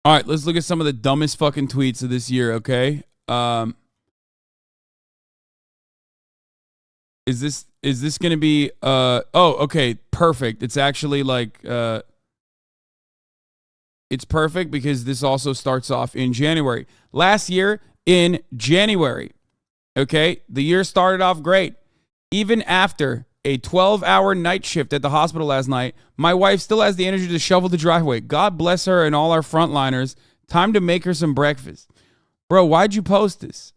All right, let's look at some of the dumbest fucking tweets of this year, okay? Is this going to be okay, perfect. It's actually like it's perfect because this also starts off in January. Last year in January, okay? The year started off great. Even after a 12-hour night shift at the hospital last night, my wife still has the energy to shovel the driveway. God bless her and all our frontliners. Time to make her some breakfast. Bro, why'd you post this?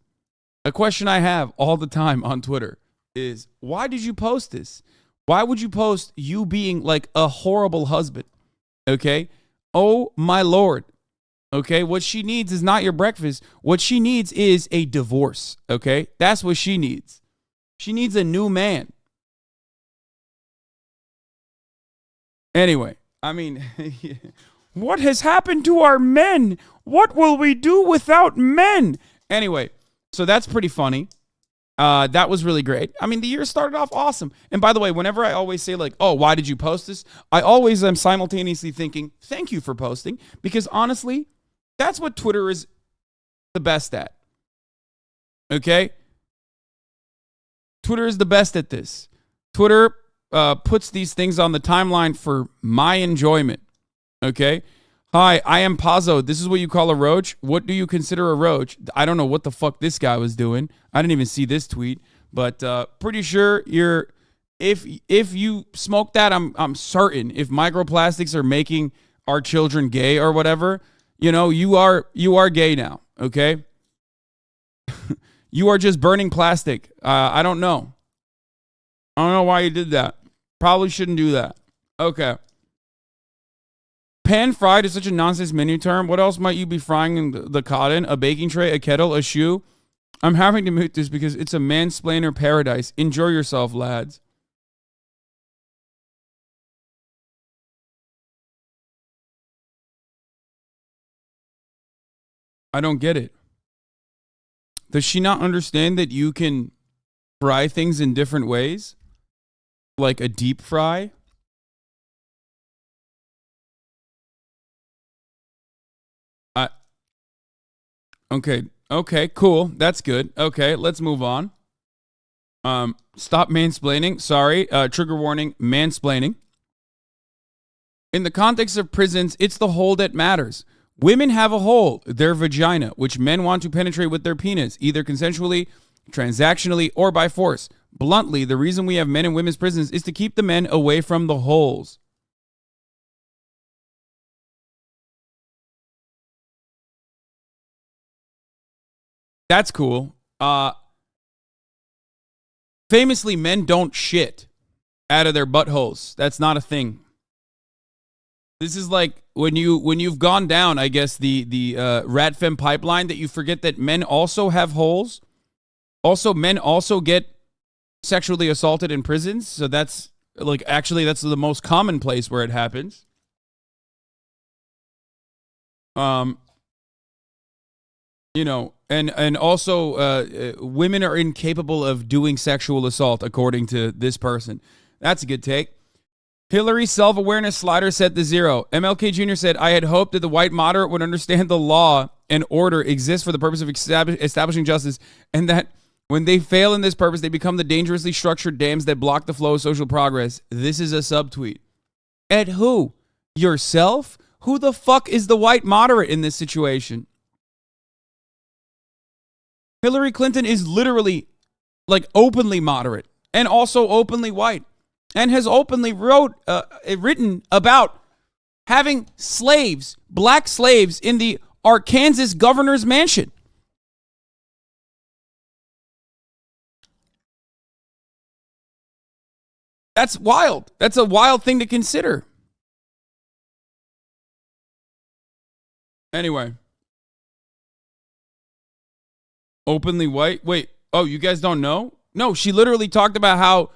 A question I have all the time on Twitter is, why did you post this? Why would you post you being like a horrible husband? Okay? Oh, my Lord. Okay? What she needs is not your breakfast. What she needs is a divorce. Okay? That's what she needs. She needs a new man. Anyway, I mean, what has happened to our men? What will we do without men? Anyway, so that's pretty funny. That was really great. I mean, the year started off awesome. And by the way, whenever I always say like, oh, why did you post this? I always am simultaneously thinking, thank you for posting. Because honestly, that's what Twitter is the best at. Okay? Twitter is the best at this. Twitter puts these things on the timeline for my enjoyment. Okay? Hi, I am Pazzo. This is what you call a roach? What do you consider a roach? I don't know what the fuck this guy was doing. I didn't even see this tweet, but pretty sure you're if you smoke that, I'm certain if microplastics are making our children gay or whatever, you know, you are gay now, okay? You are just burning plastic. I don't know. I don't know why you did that. Probably shouldn't do that. Okay. Pan-fried is such a nonsense menu term. What else might you be frying in the cotton? A baking tray, a kettle, a shoe? I'm having to mute this because it's a mansplainer paradise. Enjoy yourself, lads. I don't get it. Does she not understand that you can fry things in different ways? Like a deep fry? Okay, cool. That's good. Okay, let's move on. Stop mansplaining. Sorry. Trigger warning, mansplaining. In the context of prisons, it's the hole that matters. Women have a hole, their vagina, which men want to penetrate with their penis, either consensually, transactionally, or by force. Bluntly, the reason we have men in women's prisons is to keep the men away from the holes. That's cool. Famously, men don't shit out of their buttholes. That's not a thing. This is like when you've gone down, I guess, the rat fem pipeline, that you forget that men also have holes. Also, men also get sexually assaulted in prisons. So that's like, actually, that's the most common place where it happens. You know, and also women are incapable of doing sexual assault, according to this person. That's a good take. Hilary self-awareness slider set to 0. MLK Jr. said, I had hoped that the white moderate would understand the law and order exists for the purpose of establishing justice, and that when they fail in this purpose, they become the dangerously structured dams that block the flow of social progress. This is a subtweet. At who? Yourself? Who the fuck is the white moderate in this situation? Hillary Clinton is literally like openly moderate and also openly white, and has openly written about having slaves, black slaves, in the Arkansas governor's mansion. That's wild. That's a wild thing to consider. Anyway. Openly white? Wait. Oh, you guys don't know? No, she literally talked about how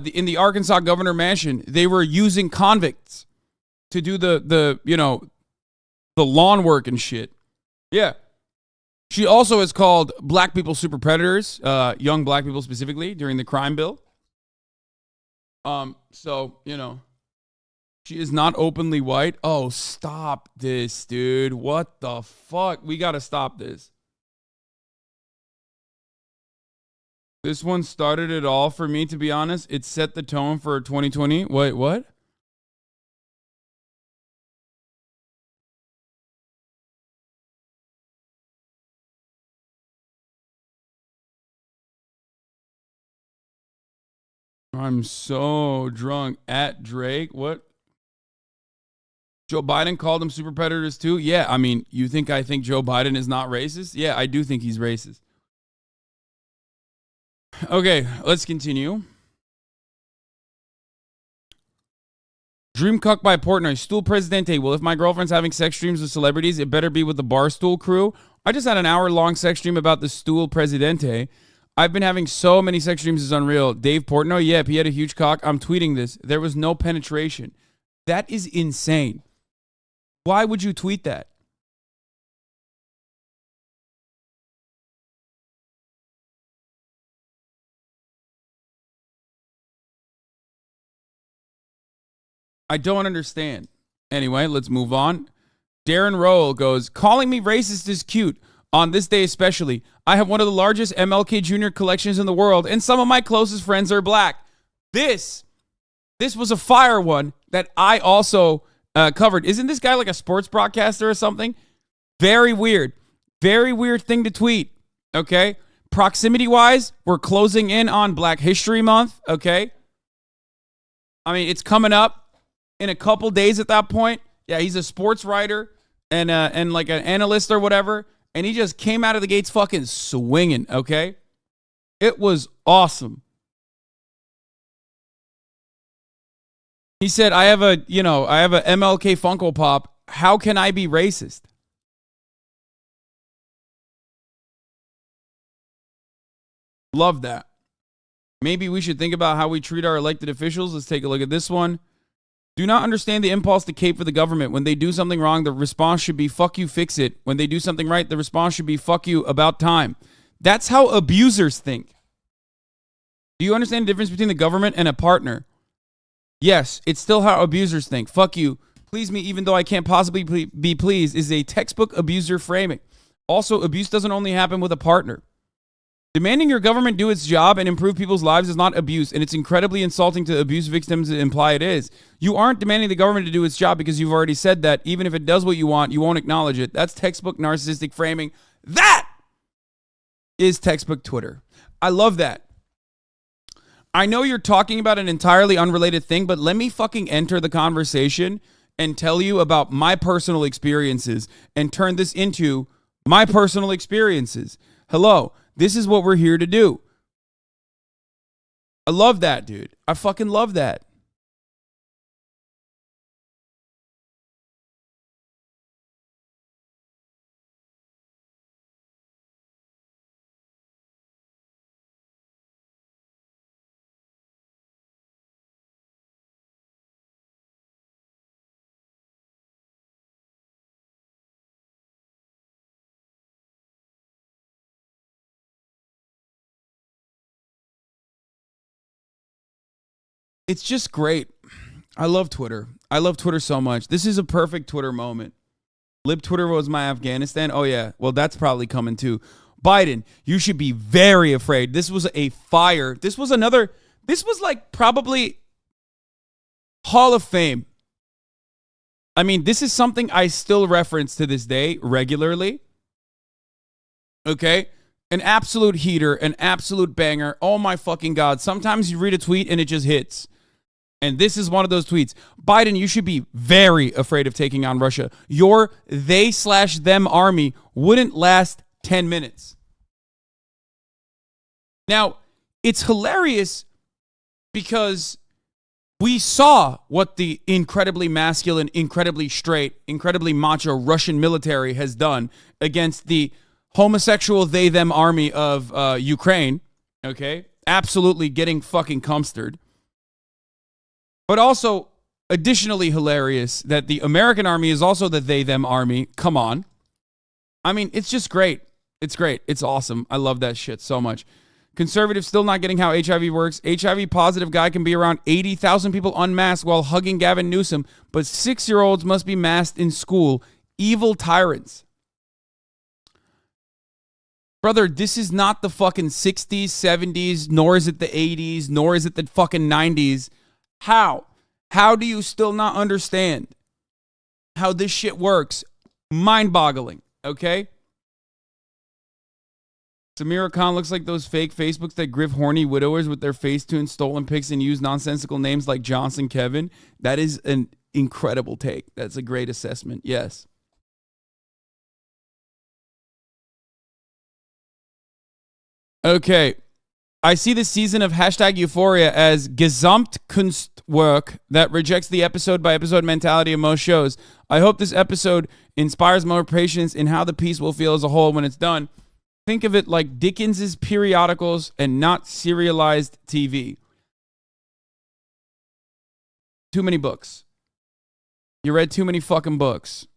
in the Arkansas governor mansion, they were using convicts to do the lawn work and shit. Yeah. She also has called black people super predators, young black people specifically, during the crime bill. So, you know. She is not openly white. Oh, stop this, dude. What the fuck? We got to stop this. This one started it all for me, to be honest. It set the tone for 2020. Wait, what? I'm so drunk. At Drake. What? Joe Biden called them super predators too? Yeah, I mean, you think I think Joe Biden is not racist? Yeah, I do think he's racist. Okay, let's continue. Dream cuck by Portnoy. Stool Presidente. Well, if my girlfriend's having sex streams with celebrities, it better be with the Barstool crew. I just had an hour-long sex stream about the Stool Presidente. I've been having so many sex streams, it's unreal. Dave Portnoy, yep, he had a huge cock. I'm tweeting this. There was no penetration. That is insane. Why would you tweet that? I don't understand. Anyway, let's move on. Darren Rovell goes, calling me racist is cute. On this day especially, I have one of the largest MLK Jr. collections in the world, and some of my closest friends are black. This was a fire one that I also covered. Isn't this guy like a sports broadcaster or something? Very weird. Very weird thing to tweet. Okay? Proximity-wise, we're closing in on Black History Month. Okay? I mean, it's coming up in a couple days at that point. Yeah, he's a sports writer and like an analyst or whatever. And he just came out of the gates fucking swinging, okay? It was awesome. He said, I have a MLK Funko Pop. How can I be racist? Love that. Maybe we should think about how we treat our elected officials. Let's take a look at this one. Do not understand the impulse to cape for the government. When they do something wrong, the response should be, fuck you, fix it. When they do something right, the response should be, fuck you, about time. That's how abusers think. Do you understand the difference between the government and a partner? Yes, it's still how abusers think. Fuck you, please me even though I can't possibly be pleased is a textbook abuser framing. Also, abuse doesn't only happen with a partner. Demanding your government do its job and improve people's lives is not abuse, and it's incredibly insulting to abuse victims to imply it is. You aren't demanding the government to do its job because you've already said that. Even if it does what you want, you won't acknowledge it. That's textbook narcissistic framing. That is textbook Twitter. I love that. I know you're talking about an entirely unrelated thing, but let me fucking enter the conversation and tell you about my personal experiences and turn this into my personal experiences. Hello. This is what we're here to do. I love that, dude. I fucking love that. It's just great. I love Twitter. I love Twitter so much. This is a perfect Twitter moment. Lib Twitter was my Afghanistan. Oh, yeah. Well, that's probably coming too. Biden, you should be very afraid. This was a fire. This was like probably Hall of Fame. I mean, this is something I still reference to this day regularly. Okay? An absolute heater, an absolute banger. Oh, my fucking God. Sometimes you read a tweet and it just hits. And this is one of those tweets. Biden, you should be very afraid of taking on Russia. Your they/them army wouldn't last 10 minutes. Now, it's hilarious because we saw what the incredibly masculine, incredibly straight, incredibly macho Russian military has done against the homosexual they/them army of Ukraine. Okay? Absolutely getting fucking cumstered. But also, additionally hilarious that the American army is also the they/them army. Come on. I mean, it's just great. It's great. It's awesome. I love that shit so much. Conservatives still not getting how HIV works. HIV positive guy can be around 80,000 people unmasked while hugging Gavin Newsom, but 6-year-olds must be masked in school. Evil tyrants. Brother, this is not the fucking 60s, 70s, nor is it the 80s, nor is it the fucking 90s. How? How do you still not understand how this shit works? Mind-boggling, okay? Sameera Khan looks like those fake Facebooks that griff horny widowers with their Facetune stolen pics and use nonsensical names like Johnson Kevin. That is an incredible take. That's a great assessment. Yes. Okay. I see this season of hashtag Euphoria as Gesamtkunstwerk that rejects the episode by episode mentality of most shows. I hope this episode inspires more patience in how the piece will feel as a whole when it's done. Think of it like Dickens's periodicals and not serialized TV. Too many books. You read too many fucking books.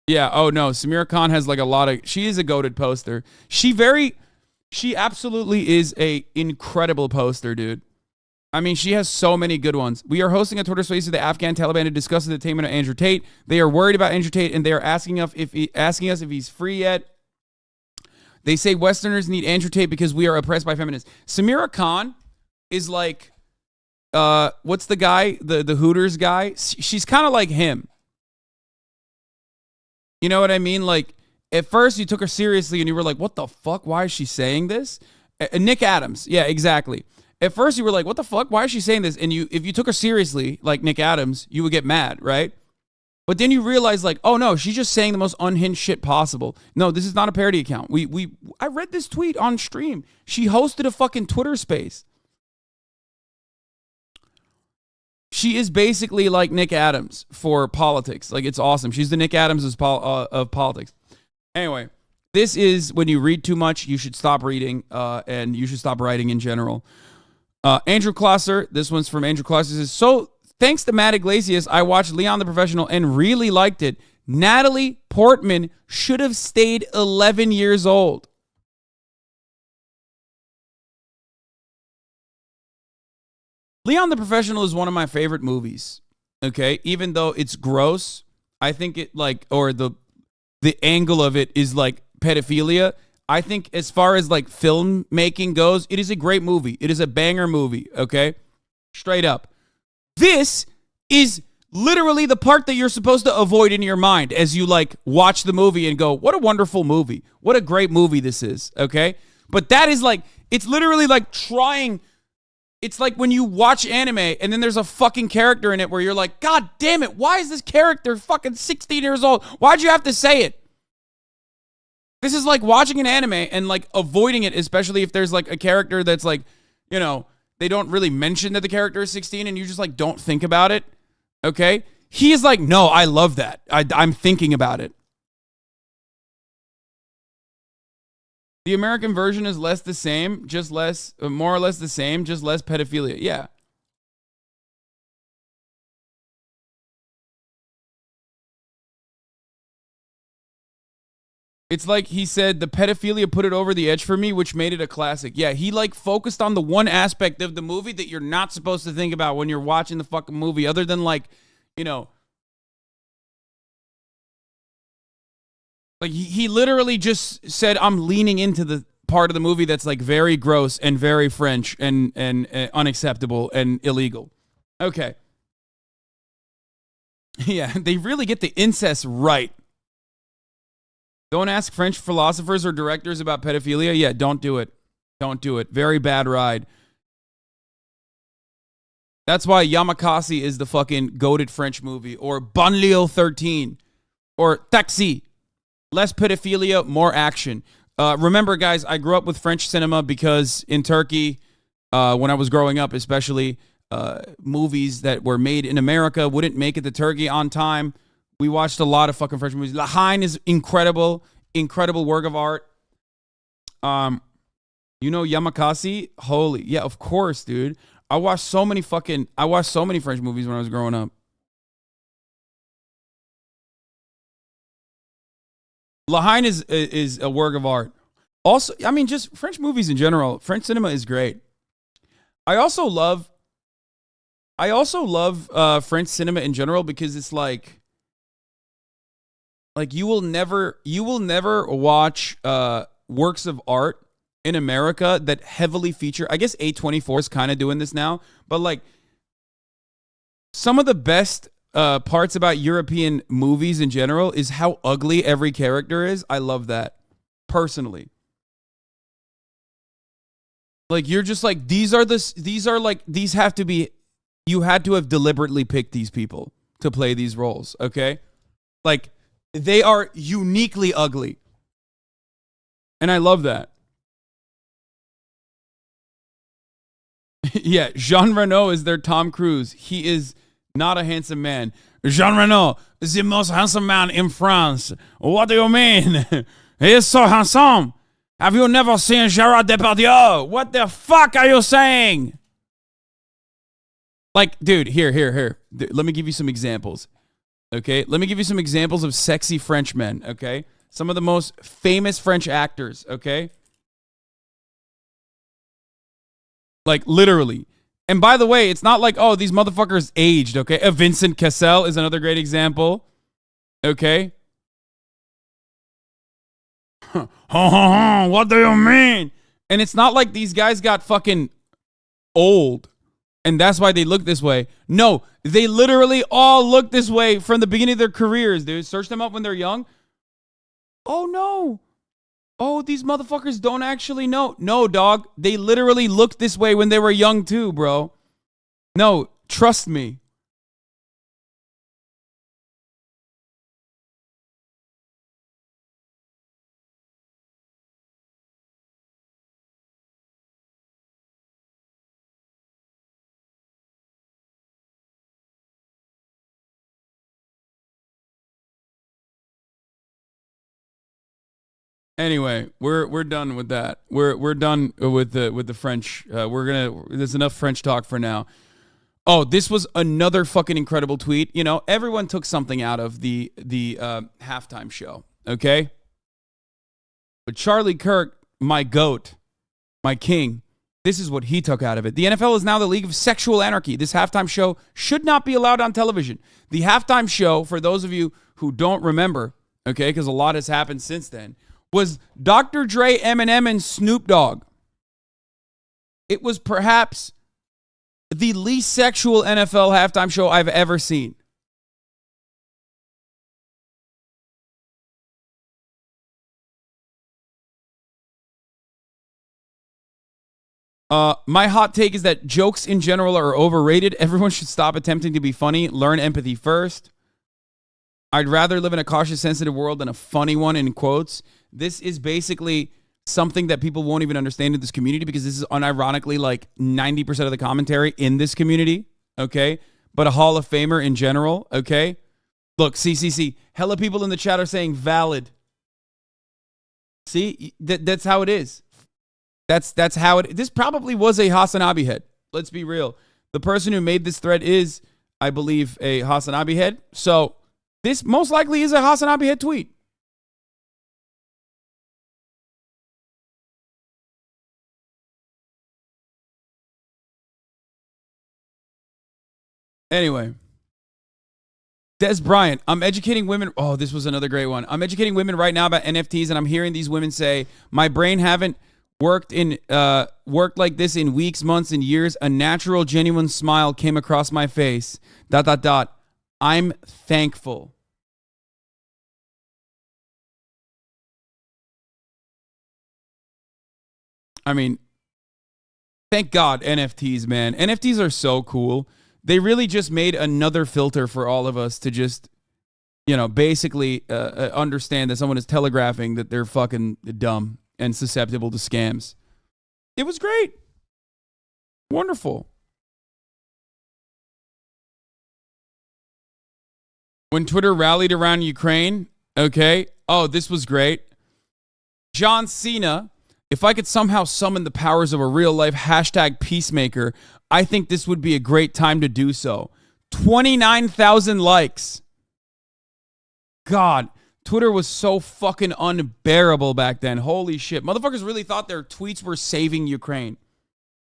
Yeah, oh no, Sameera Khan has like a lot of... She is a goated poster. She absolutely is a incredible poster, dude. I mean, she has so many good ones. We are hosting a Twitter space with the Afghan Taliban to discuss the detainment of Andrew Tate. They are worried about Andrew Tate, and they are asking us if he's free yet. They say Westerners need Andrew Tate because we are oppressed by feminists. Sameera Khan is like, what's the guy? The Hooters guy? She's kind of like him. You know what I mean? Like, at first you took her seriously and you were like, what the fuck? Why is she saying this? Nick Adams. Yeah, exactly. At first you were like, what the fuck? Why is she saying this? And if you took her seriously, like Nick Adams, you would get mad, right? But then you realize, like, oh no, she's just saying the most unhinged shit possible. No, this is not a parody account. I read this tweet on stream. She hosted a fucking Twitter space. She is basically like Nick Adams for politics. Like, it's awesome. She's the Nick Adams of politics. Anyway, this is when you read too much, you should stop reading, and you should stop writing in general. Andrew Klosser, this one's from Andrew Klosser, says, so thanks to Matt Iglesias, I watched Leon the Professional and really liked it. Natalie Portman should have stayed 11 years old. Leon the Professional is one of my favorite movies. Okay, even though it's gross, I think it like, or the angle of it is like pedophilia. I think as far as like filmmaking goes, it is a great movie. It is a banger movie. Okay, straight up. This is literally the part that you're supposed to avoid in your mind as you like watch the movie and go, what a wonderful movie. What a great movie this is. Okay. But that is like, it's literally like trying. It's like when you watch anime and then there's a fucking character in it where you're like, God damn it. Why is this character fucking 16 years old? Why'd you have to say it? This is like watching an anime and like avoiding it, especially if there's like a character that's like, you know, they don't really mention that the character is 16 and you just like don't think about it. Okay. He is like, no, I love that. I'm thinking about it. The American version is less the same, just less, more or less the same, just less pedophilia. Yeah. It's like he said, the pedophilia put it over the edge for me, which made it a classic. Yeah, he like focused on the one aspect of the movie that you're not supposed to think about when you're watching the fucking movie, other than like, you know, like he literally just said, I'm leaning into the part of the movie that's like very gross and very French and unacceptable and illegal. Okay. Yeah, they really get the incest right. Don't ask French philosophers or directors about pedophilia. Yeah, don't do it. Don't do it. Very bad ride. That's why Yamakasi is the fucking goated French movie. Or Banlieue 13. Or Taxi. Less pedophilia, more action. Remember, guys, I grew up with French cinema because in Turkey, when I was growing up, especially, movies that were made in America wouldn't make it to Turkey on time. We watched a lot of fucking French movies. La Haine is incredible, incredible work of art. You know Yamakasi? Holy, yeah, of course, dude. I watched so many French movies when I was growing up. La Haine is a work of art. Also, I mean, just French movies in general. French cinema is great. I also love French cinema in general because it's like you will never watch works of art in America that heavily feature. I guess A24 is kind of doing this now, but like some of the best parts about European movies in general is how ugly every character is. I love that personally. Like you're just like these have to be, you had to have deliberately picked these people to play these roles, okay? Like they are uniquely ugly. And I love that. Yeah, Jean Reno is their Tom Cruise. He is not a handsome man. Jean Reno is the most handsome man in France. What do you mean? He is so handsome. Have you never seen Gerard Depardieu? What the fuck are you saying? Like, dude, here. Let me give you some examples. Okay? Let me give you some examples of sexy French men, okay? Some of the most famous French actors, okay? Like, literally. And by the way, it's not like, oh, these motherfuckers aged, okay? Vincent Cassel is another great example, okay? What do you mean? And it's not like these guys got fucking old and that's why they look this way. No, they literally all look this way from the beginning of their careers, dude. Search them up when they're young. Oh, no. Oh, these motherfuckers don't actually know. No, dog. They literally looked this way when they were young too, bro. No, trust me. Anyway, we're done with that. We're done with the French. There's enough French talk for now. Oh, this was another fucking incredible tweet. You know, everyone took something out of the halftime show, okay? But Charlie Kirk, my goat, my king, this is what he took out of it. The NFL is now the league of sexual anarchy. This halftime show should not be allowed on television. The halftime show, for those of you who don't remember, okay, because a lot has happened since then, was Dr. Dre, Eminem, and Snoop Dogg. It was perhaps the least sexual NFL halftime show I've ever seen. My hot take is that jokes in general are overrated. Everyone should stop attempting to be funny. Learn empathy first. I'd rather live in a cautious, sensitive world than a funny one, in quotes. This is basically something that people won't even understand in this community because this is unironically like 90% of the commentary in this community, okay? But a Hall of Famer in general, okay? Look, see. Hella people in the chat are saying valid. See? That's how it is. That's how it... This probably was a Hasanabi head. Let's be real. The person who made this thread is, I believe, a Hasanabi head. So this most likely is a Hasanabi head tweet. Anyway. Des Bryant, I'm educating women. Oh, this was another great one. I'm educating women right now about NFTs, and I'm hearing these women say, my brain haven't worked like this in weeks, months, and years. A natural, genuine smile came across my face. ... I'm thankful. I mean, thank God NFTs, man. NFTs are so cool. They really just made another filter for all of us to just, you know, basically understand that someone is telegraphing that they're fucking dumb and susceptible to scams. It was great. Wonderful. When Twitter rallied around Ukraine, okay. Oh, this was great. John Cena, if I could somehow summon the powers of a real-life hashtag peacemaker, I think this would be a great time to do so. 29,000 likes. God, Twitter was so fucking unbearable back then. Holy shit. Motherfuckers really thought their tweets were saving Ukraine.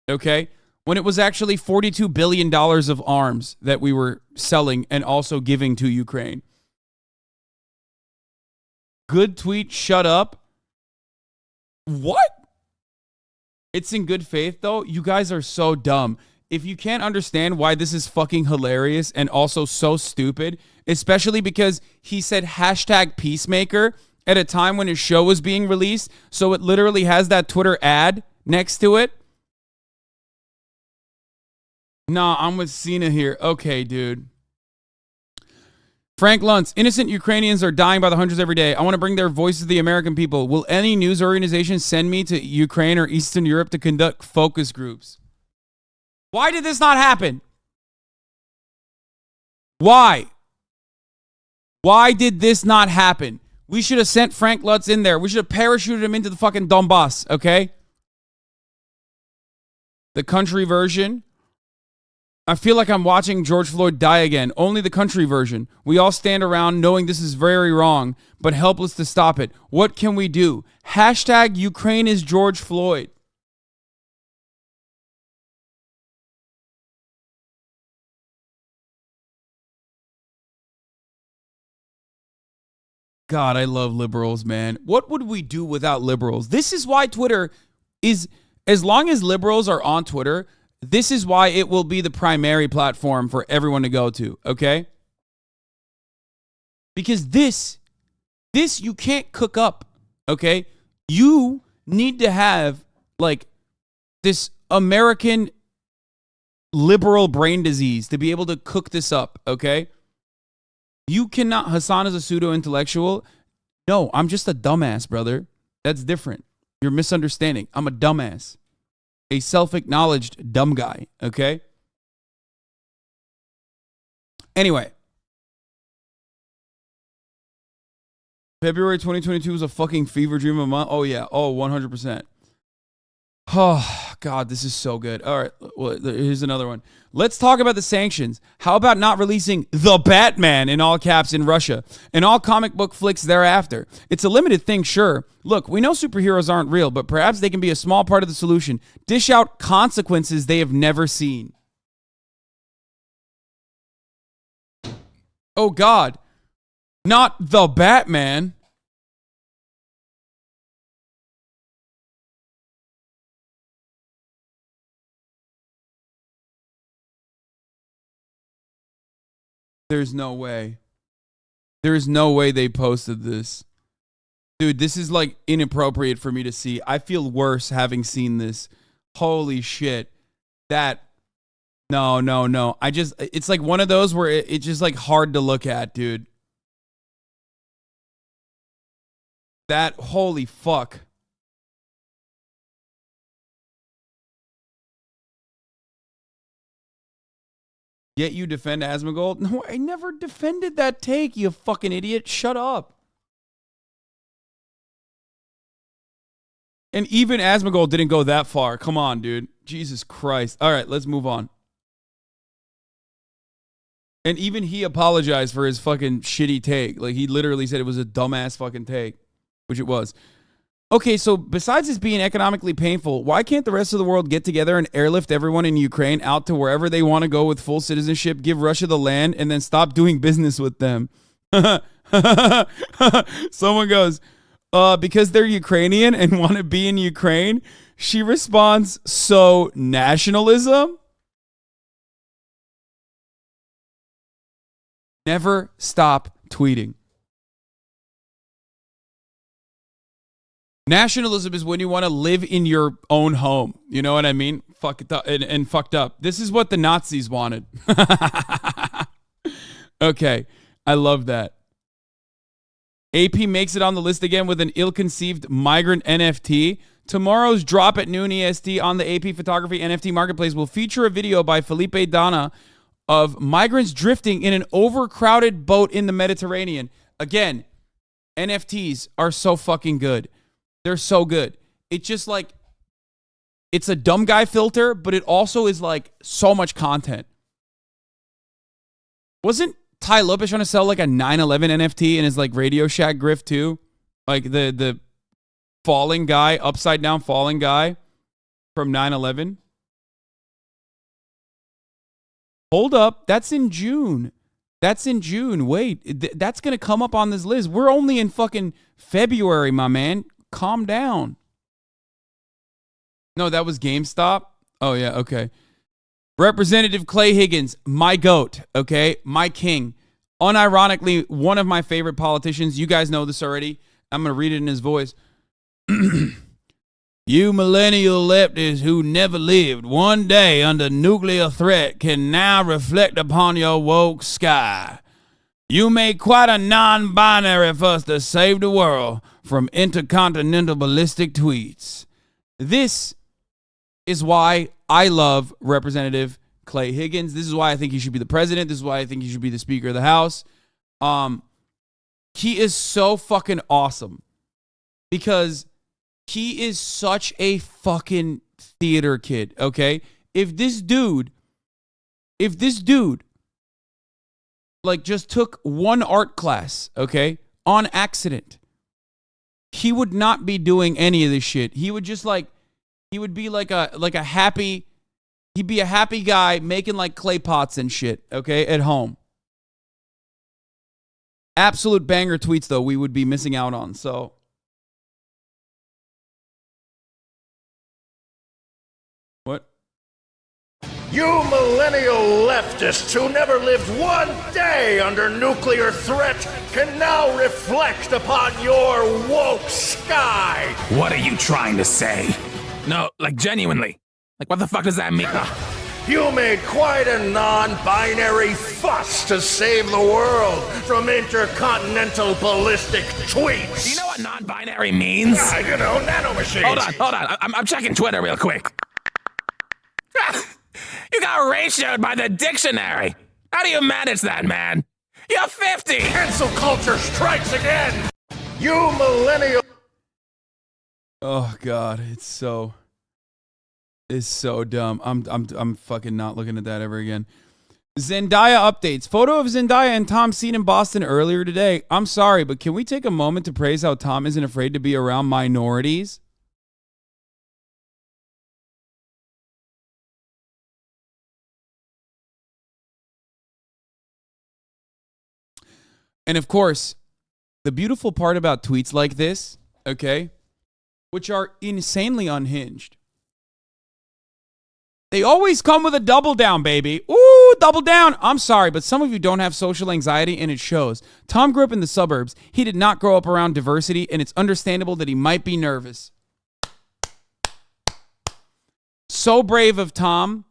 Okay? When it was actually $42 billion of arms that we were selling and also giving to Ukraine. Good tweet, shut up. What? It's in good faith, though. You guys are so dumb. If you can't understand why this is fucking hilarious and also so stupid, especially because he said hashtag peacemaker at a time when his show was being released, so it literally has that Twitter ad next to it. Nah, I'm with Cena here. Okay, dude. Frank Luntz, innocent Ukrainians are dying by the hundreds every day. I want to bring their voices to the American people. Will any news organization send me to Ukraine or Eastern Europe to conduct focus groups? Why did this not happen? Why? Why did this not happen? We should have sent Frank Luntz in there. We should have parachuted him into the fucking Donbass, okay? The country version. I feel like I'm watching George Floyd die again. Only the country version. We all stand around knowing this is very wrong, but helpless to stop it. What can we do? Hashtag Ukraine is George Floyd. God, I love liberals, man. What would we do without liberals? This is why Twitter is, as long as liberals are on Twitter, this is why it will be the primary platform for everyone to go to, okay? Because this you can't cook up, okay? You need to have, like, this American liberal brain disease to be able to cook this up, okay? You cannot, Hassan is a pseudo-intellectual. No, I'm just a dumbass, brother. That's different. You're misunderstanding. I'm a dumbass. A self-acknowledged dumb guy, okay? Anyway. February 2022 was a fucking fever dream of a month. Oh, yeah. Oh, 100%. Oh, God, this is so good. All right, well, here's another one. Let's talk about the sanctions. How about not releasing The Batman in all caps in Russia and all comic book flicks thereafter? It's a limited thing, sure. Look, we know superheroes aren't real, but perhaps they can be a small part of the solution. Dish out consequences they have never seen. Oh, God. Not The Batman. There's no way. There's no way they posted this. Dude, this is like inappropriate for me to see. I feel worse having seen this. Holy shit. No. It's like one of those where it's just like hard to look at, dude. Holy fuck. Yet you defend Asmongold? No, I never defended that take, you fucking idiot. Shut up. And even Asmongold didn't go that far. Come on, dude. Jesus Christ. All right, let's move on. And even he apologized for his fucking shitty take. Like, he literally said it was a dumbass fucking take, which it was. Okay, so besides this being economically painful, why can't the rest of the world get together and airlift everyone in Ukraine out to wherever they want to go with full citizenship, give Russia the land, and then stop doing business with them? Someone goes, because they're Ukrainian and want to be in Ukraine? She responds, so nationalism? Never stop tweeting. Nationalism is when you want to live in your own home. You know what I mean? Fuck it up and fucked up. This is what the Nazis wanted. Okay. I love that. AP makes it on the list again with an ill-conceived migrant NFT. Tomorrow's drop at noon EST on the AP Photography NFT Marketplace will feature a video by Felipe Dana of migrants drifting in an overcrowded boat in the Mediterranean. Again, NFTs are so fucking good. They're so good. It's just like, it's a dumb guy filter, but it also is like so much content. Ty Lopez trying to sell like a 9/11 NFT in his like Radio Shack grift too, like the falling guy, upside down falling guy from 9/11. Hold up, that's in June. That's in June. Wait, that's gonna come up on this list. We're only in fucking February, my man. Calm down. No, that was GameStop. Oh yeah, okay. Representative Clay Higgins, my GOAT, okay? My king. Unironically, one of my favorite politicians. You guys know this already. I'm going to read it in his voice. You millennial leftists who never lived one day under nuclear threat can now reflect upon your woke sky. You made quite a non-binary for us to save the world from intercontinental ballistic tweets. This is why I love Representative Clay Higgins. This is why I think he should be the president. This is why I think he should be the Speaker of the House. He is so fucking awesome because he is such a fucking theater kid, okay? If this dude like just took one art class, okay, on accident, he would not be doing any of this shit. He would just like, he would be like a happy, he'd be a happy guy making like clay pots and shit, okay, at home. Absolute banger tweets, though, we would be missing out on, so. What? You millennial leftists who never lived one day under nuclear threat can now reflect upon your woke sky. What are you trying to say? No, like genuinely. Like what the fuck does that mean? You made quite a non-binary fuss to save the world from intercontinental ballistic tweets. Do you know what non-binary means? Nanomachines. Hold on. I'm checking Twitter real quick. You got ratioed by the dictionary. How do you manage that, man? You're 50. Cancel culture strikes again. You millennial. Oh God, it's so dumb. I'm fucking not looking at that ever again. Zendaya updates. Photo of Zendaya and Tom seen in Boston earlier today. I'm sorry, but can we take a moment to praise how Tom isn't afraid to be around minorities? And of course, the beautiful part about tweets like this, okay, which are insanely unhinged, they always come with a double down, baby. Ooh, double down. I'm sorry, but some of you don't have social anxiety, and it shows. Tom grew up in the suburbs. He did not grow up around diversity, and it's understandable that he might be nervous. So brave of Tom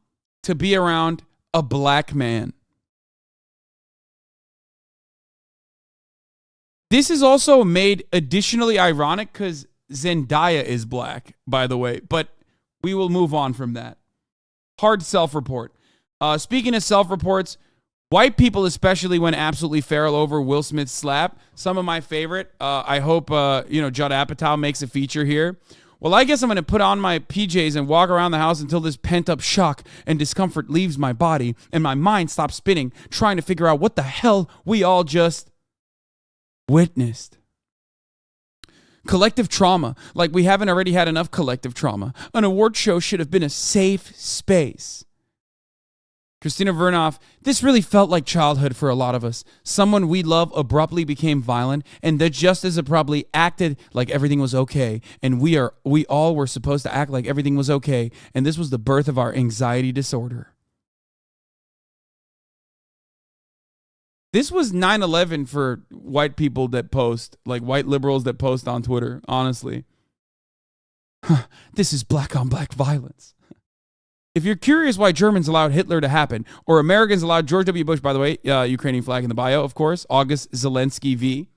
to be around a black man. This is also made additionally ironic because Zendaya is black, by the way, but we will move on from that. Hard self-report. Speaking of self-reports, white people especially went absolutely feral over Will Smith's slap. Some of my favorite. I hope Judd Apatow makes a feature here. Well, I guess I'm going to put on my PJs and walk around the house until this pent-up shock and discomfort leaves my body and my mind stops spinning, trying to figure out what the hell we all just witnessed. Collective trauma, like we haven't already had enough collective trauma. An award show should have been a safe space. Christina Vernoff, this really felt like childhood for a lot of us. Someone we love abruptly became violent, and that just as abruptly acted like everything was okay. And we all were supposed to act like everything was okay. And this was the birth of our anxiety disorder. This was 9/11 for white people that post, like white liberals that post on Twitter, honestly. This is black on black violence. If you're curious why Germans allowed Hitler to happen, or Americans allowed George W. Bush, by the way, Ukrainian flag in the bio, of course, August Zelensky V.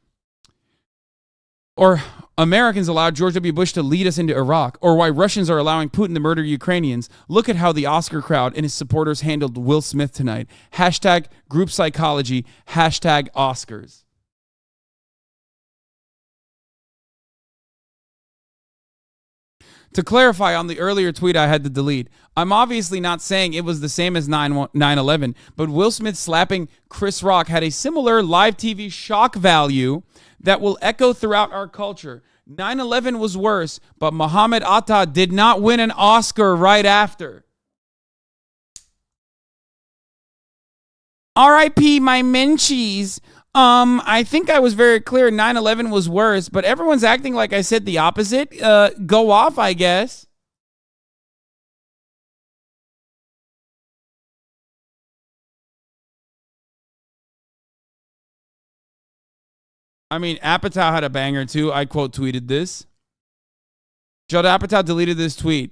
Or Americans allowed George W. Bush to lead us into Iraq, or why Russians are allowing Putin to murder Ukrainians. Look at how the Oscar crowd and his supporters handled Will Smith tonight. Hashtag group psychology, hashtag Oscars. To clarify on the earlier tweet I had to delete, I'm obviously not saying it was the same as 9/11, but Will Smith slapping Chris Rock had a similar live TV shock value that will echo throughout our culture. 9/11 was worse, but Muhammad Atta did not win an Oscar right after. R.I.P. my menchies. I think I was very clear 9/11 was worse, but everyone's acting like I said the opposite. Go off, I guess. I mean, Apatow had a banger too. I quote tweeted this. Judd Apatow deleted this tweet.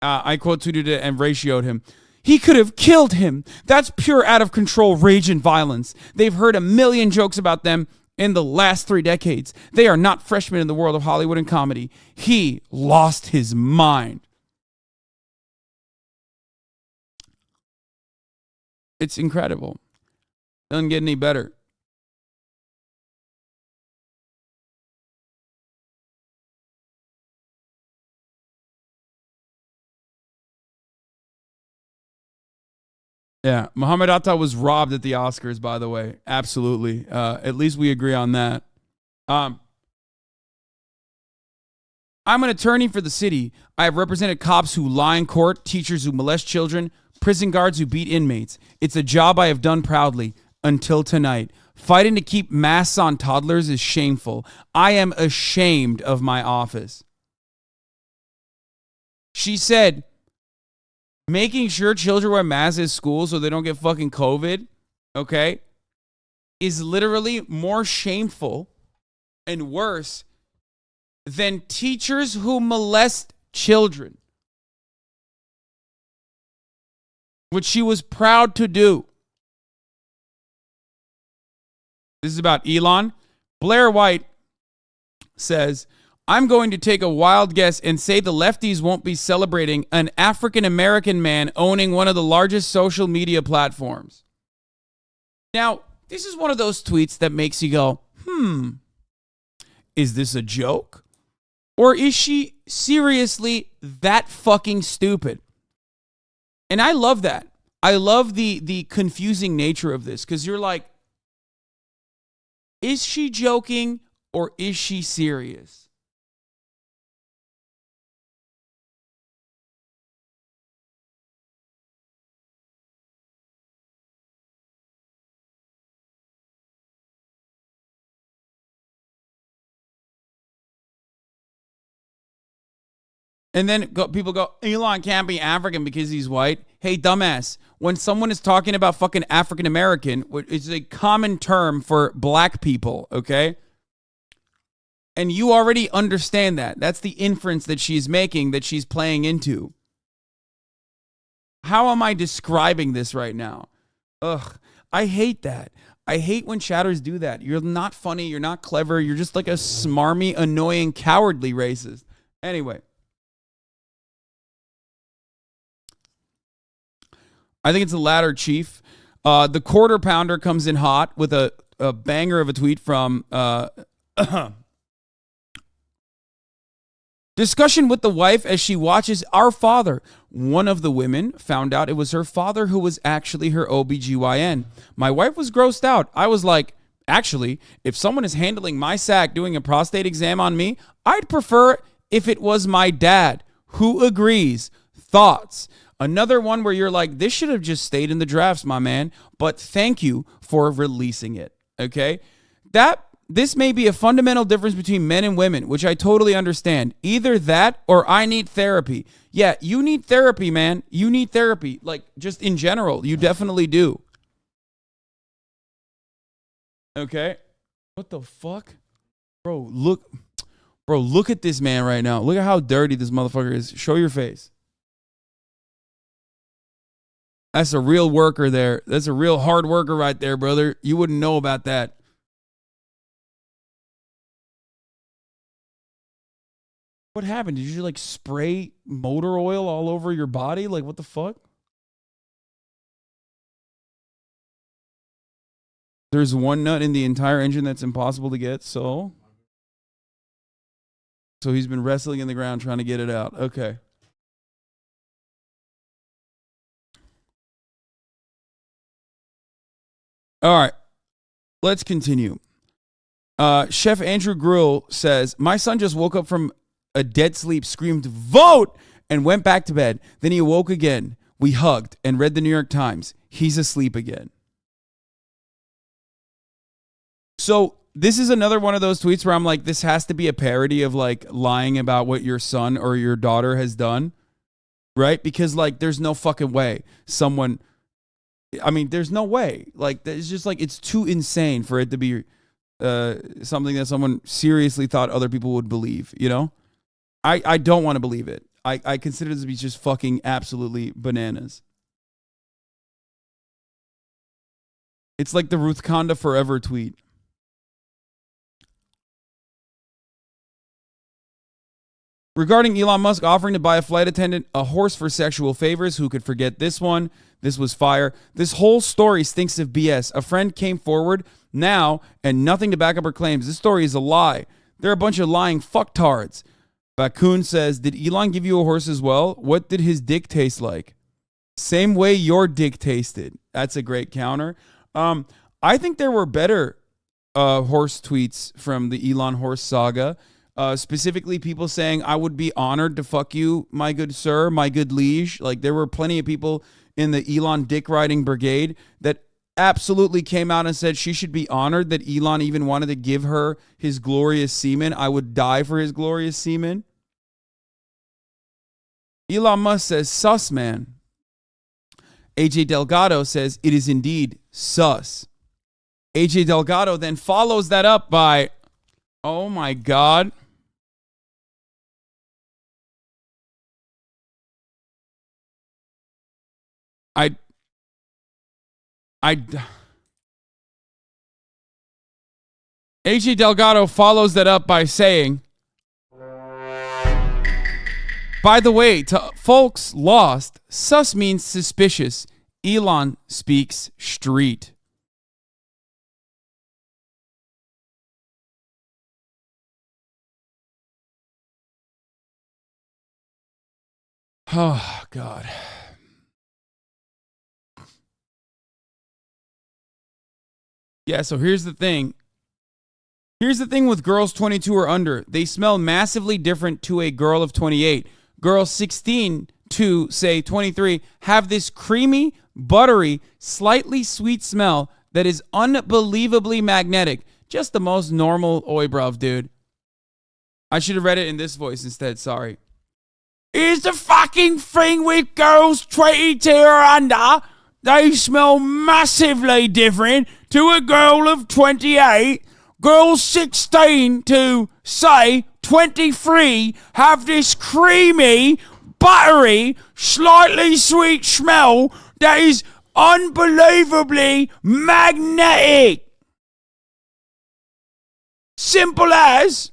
I quote tweeted it and ratioed him. He could have killed him. That's pure out of control rage and violence. They've heard a million jokes about them in the last 3 decades. They are not freshmen in the world of Hollywood and comedy. He lost his mind. It's incredible. Doesn't get any better. Yeah, Muhammad Atta was robbed at the Oscars, by the way. Absolutely. At least we agree on that. I'm an attorney for the city. I have represented cops who lie in court, teachers who molest children, prison guards who beat inmates. It's a job I have done proudly until tonight. Fighting to keep masks on toddlers is shameful. I am ashamed of my office. She said, making sure children wear masks at school so they don't get fucking COVID, okay, is literally more shameful and worse than teachers who molest children, which she was proud to do. This is about Elon. Blair White says, I'm going to take a wild guess and say the lefties won't be celebrating an African-American man owning one of the largest social media platforms. Now, this is one of those tweets that makes you go, is this a joke? Or is she seriously that fucking stupid? And I love that. I love the confusing nature of this, because you're like, is she joking or is she serious? And then people go, Elon can't be African because he's white. Hey, dumbass. When someone is talking about fucking African American, it's a common term for black people, okay? And you already understand that. That's the inference that she's making, that she's playing into. How am I describing this right now? Ugh, I hate that. I hate when chatters do that. You're not funny. You're not clever. You're just like a smarmy, annoying, cowardly racist. Anyway. I think it's the latter, Chief. The quarter pounder comes in hot with a banger of a tweet from discussion with the wife as she watches Our Father. One of the women found out it was her father who was actually her OBGYN. My wife was grossed out. I was like, actually, if someone is handling my sac doing a prostate exam on me, I'd prefer if it was my dad. Who agrees? Thoughts? Another one where you're like, this should have just stayed in the drafts, my man, but thank you for releasing it, okay? This may be a fundamental difference between men and women, which I totally understand. Either that or I need therapy. Yeah, you need therapy, man. You need therapy, like just in general. You definitely do. Okay? What the fuck? Bro, look at this man right now. Look at how dirty this motherfucker is. Show your face. That's a real worker there. That's a real hard worker right there, brother. You wouldn't know about that. What happened? Did you like spray motor oil all over your body? Like, what the fuck? There's one nut in the entire engine that's impossible to get, so So he's been wrestling in the ground trying to get it out. Okay. All right. Let's continue. Chef Andrew Grill says, my son just woke up from a dead sleep, screamed, vote, and went back to bed. Then he awoke again. We hugged and read the New York Times. He's asleep again. So this is another one of those tweets where I'm like, this has to be a parody of like lying about what your son or your daughter has done, right? Because like, there's no fucking way someone, I mean, there's no way. Like, it's just like, it's too insane for it to be something that someone seriously thought other people would believe, you know? I don't want to believe it. I consider this to be just fucking absolutely bananas. It's like the Ruth Conda forever tweet. Regarding Elon Musk offering to buy a flight attendant a horse for sexual favors, who could forget this one? This was fire. This whole story stinks of BS. A friend came forward now and nothing to back up her claims. This story is a lie. They're a bunch of lying fucktards. Bakun says, did Elon give you a horse as well? What did his dick taste like? Same way your dick tasted. That's a great counter. I think there were better horse tweets from the Elon horse saga. Specifically people saying, I would be honored to fuck you, my good sir, my good liege. Like, there were plenty of people in the Elon dick riding brigade that absolutely came out and said she should be honored that Elon even wanted to give her his glorious semen. I would die for his glorious semen. Elon Musk says, sus, man. AJ Delgado says, it is indeed sus. AJ Delgado then follows that up by, oh my God. AJ Delgado follows that up by saying, by the way, to folks lost, sus means suspicious. Elon speaks street. Oh, God. Yeah, so here's the thing. Here's the thing with girls 22 or under. They smell massively different to a girl of 28. Girls 16 to, say, 23 have this creamy, buttery, slightly sweet smell that is unbelievably magnetic. Just the most normal oi bruv, dude. I should have read it in this voice instead, sorry. Here's the fucking thing with girls 22 or under. They smell massively different to a girl of 28. Girls 16 to, say, 23 have this creamy, buttery, slightly sweet smell that is unbelievably magnetic. Simple as.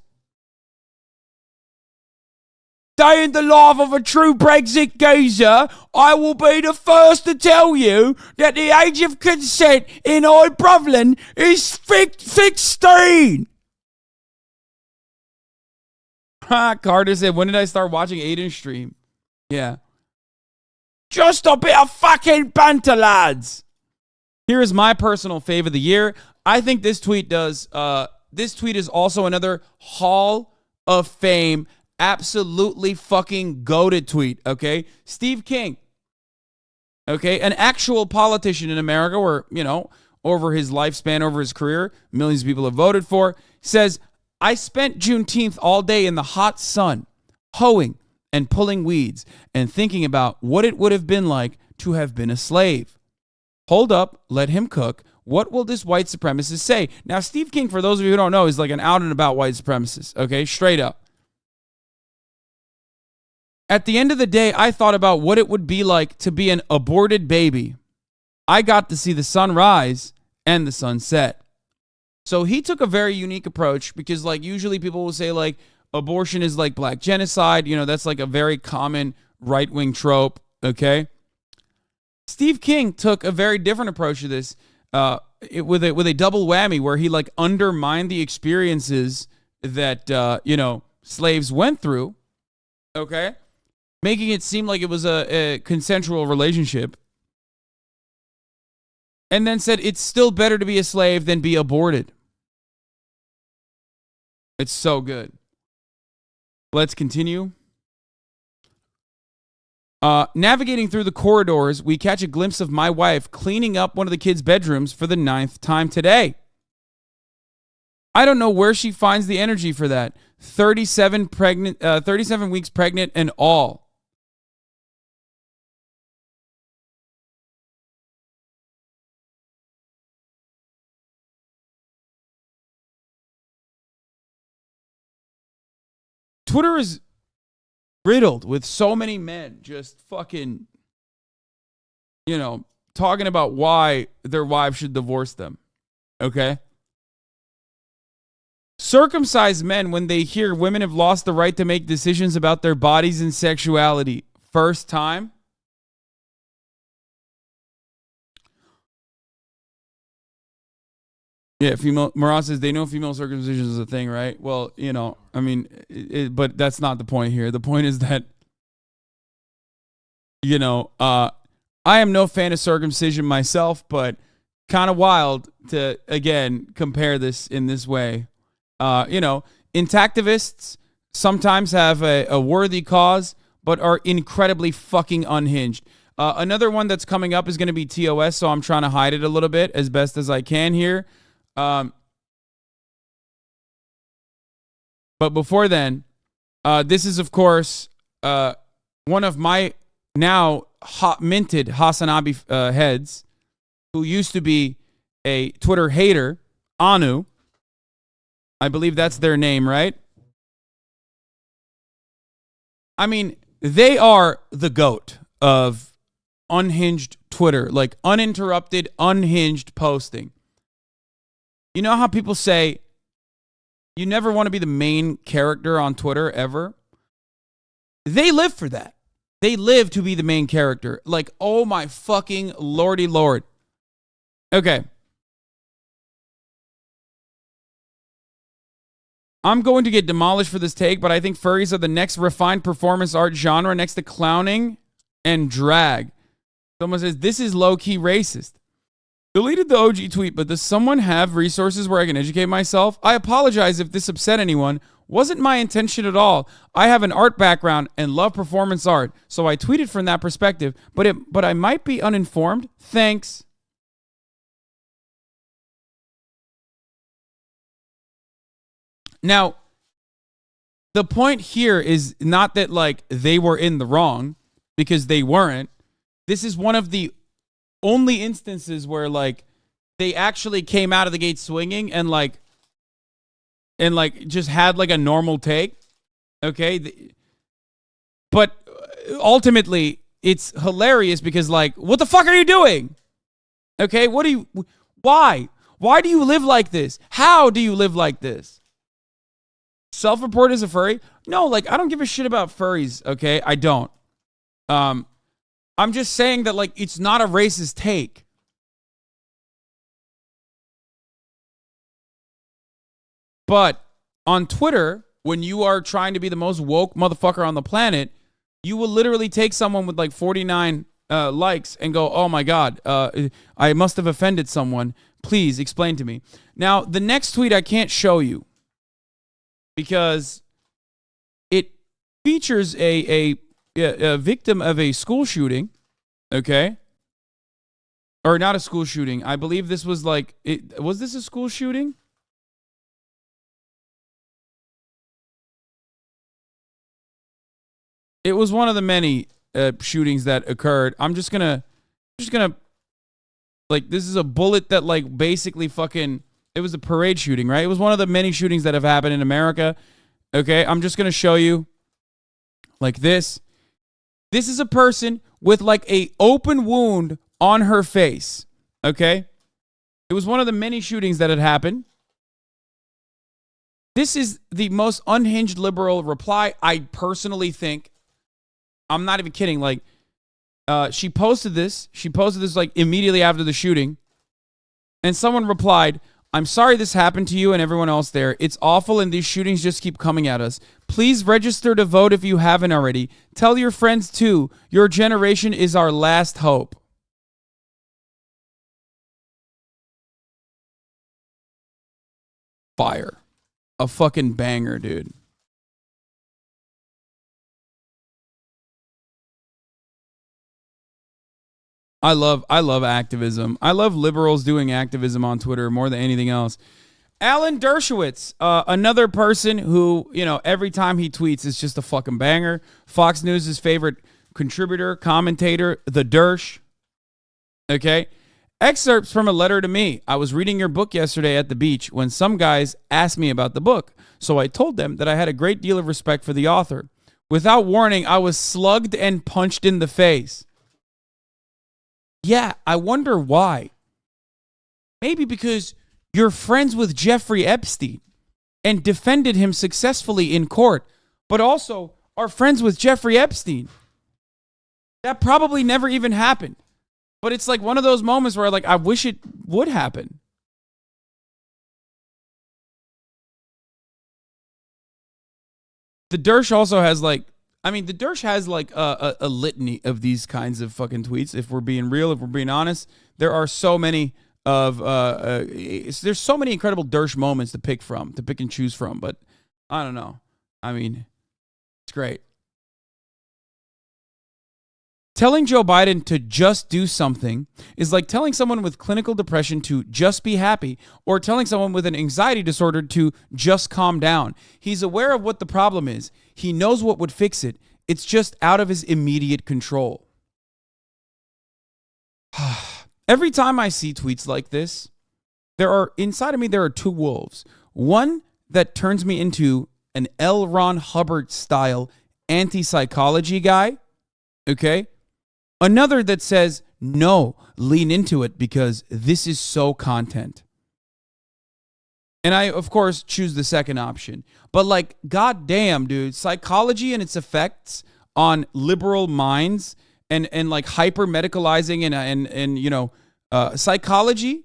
Day in the life of a true Brexit geezer, I will be the first to tell you that the age of consent in Bruvlin is 16. Carter said, when did I start watching Aiden stream? Yeah. Just a bit of fucking banter, lads. Here is my personal fave of the year. I think this tweet does, this tweet is also another Hall of Fame absolutely fucking goated tweet, okay? Steve King, okay? An actual politician in America where, you know, over his lifespan, over his career, millions of people have voted for, says, I spent Juneteenth all day in the hot sun, hoeing and pulling weeds and thinking about what it would have been like to have been a slave. Hold up, let him cook. What will this white supremacist say? Now, Steve King, for those of you who don't know, is like an out and about white supremacist, okay? Straight up. At the end of the day, I thought about what it would be like to be an aborted baby. I got to see the sun rise and the sun set. So he took a very unique approach because, like, usually people will say, like, abortion is like black genocide. You know, that's like a very common right-wing trope, okay? Steve King took a very different approach to this with a double whammy where he, like, undermined the experiences that, you know, slaves went through, okay, making it seem like it was a consensual relationship, and then said it's still better to be a slave than be aborted. It's so good. Let's continue. Navigating through the corridors, we catch a glimpse of my wife cleaning up one of the kids' bedrooms for the 9th time today. I don't know where she finds the energy for that. 37 weeks pregnant and all. Twitter is riddled with so many men just fucking, talking about why their wives should divorce them. Okay? Circumcised men, when they hear women have lost the right to make decisions about their bodies and sexuality. First time? Yeah, MURAT says they know female circumcision is a thing, right? Well, but that's not the point here. The point is that, I am no fan of circumcision myself, but kind of wild to, again, compare this in this way. Intactivists sometimes have a worthy cause, but are incredibly fucking unhinged. Another one that's coming up is going to be TOS, so I'm trying to hide it a little bit as best as I can here. But before then, this is, of course, one of my now hot minted Hasanabi heads, who used to be a Twitter hater, Anu. I believe that's their name, right? I mean, they are the GOAT of unhinged Twitter, like uninterrupted, unhinged posting. You know how people say you never want to be the main character on Twitter ever? They live for that. They live to be the main character. Like, oh my fucking lordy lord. Okay. I'm going to get demolished for this take, but I think furries are the next refined performance art genre next to clowning and drag. Someone says, this is low-key racist. Deleted the OG tweet, but does someone have resources where I can educate myself? I apologize if this upset anyone. Wasn't my intention at all. I have an art background and love performance art, so I tweeted from that perspective, but I might be uninformed. Thanks. Now, the point here is not that, like, they were in the wrong, because they weren't. This is one of the only instances where, like, they actually came out of the gate swinging and just had, like, a normal take. Okay? But ultimately, it's hilarious because, like, what the fuck are you doing? Okay? Why? Why do you live like this? How do you live like this? Self-report as a furry? No, like, I don't give a shit about furries, okay? I don't. I'm just saying that, like, it's not a racist take. But on Twitter, when you are trying to be the most woke motherfucker on the planet, you will literally take someone with like 49 likes and go, oh my God, I must have offended someone. Please explain to me. Now, the next tweet I can't show you because it features a victim of a school shooting, okay? Or not a school shooting. I believe this was like, was this a school shooting? It was one of the many shootings that occurred. I'm just gonna, like, this is a bullet that, like, basically fucking, it was a parade shooting, right? It was one of the many shootings that have happened in America. Okay, I'm just gonna show you, like this. This is a person with, like, a open wound on her face, okay? It was one of the many shootings that had happened. This is the most unhinged liberal reply, I personally think. I'm not even kidding. Like, she posted this. She posted this, like, immediately after the shooting. And someone replied, I'm sorry this happened to you and everyone else there. It's awful and these shootings just keep coming at us. Please register to vote if you haven't already. Tell your friends too. Your generation is our last hope. Fire. A fucking banger, dude. I love activism. I love liberals doing activism on Twitter more than anything else. Alan Dershowitz, another person who, every time he tweets is just a fucking banger. Fox News' favorite contributor, commentator, the Dersh. Okay? Excerpts from a letter to me. I was reading your book yesterday at the beach when some guys asked me about the book. So I told them that I had a great deal of respect for the author. Without warning, I was slugged and punched in the face. Yeah, I wonder why. Maybe because you're friends with Jeffrey Epstein and defended him successfully in court, but also are friends with Jeffrey Epstein. That probably never even happened. But it's like one of those moments where I wish it would happen. The Dersh also has the Dersh has a litany of these kinds of fucking tweets. If we're being real, if we're being honest, there are so many there's so many incredible Dersh moments to pick and choose from. But I don't know. I mean, it's great. Telling Joe Biden to just do something is like telling someone with clinical depression to just be happy, or telling someone with an anxiety disorder to just calm down. He's aware of what the problem is. He knows what would fix it. It's just out of his immediate control. Every time I see tweets like this, inside of me, there are two wolves. One that turns me into an L. Ron Hubbard style anti-psychology guy. Okay? Another that says, no, lean into it because this is so content. And I, of course, choose the second option. But goddamn, dude, psychology and its effects on liberal minds and hyper medicalizing and psychology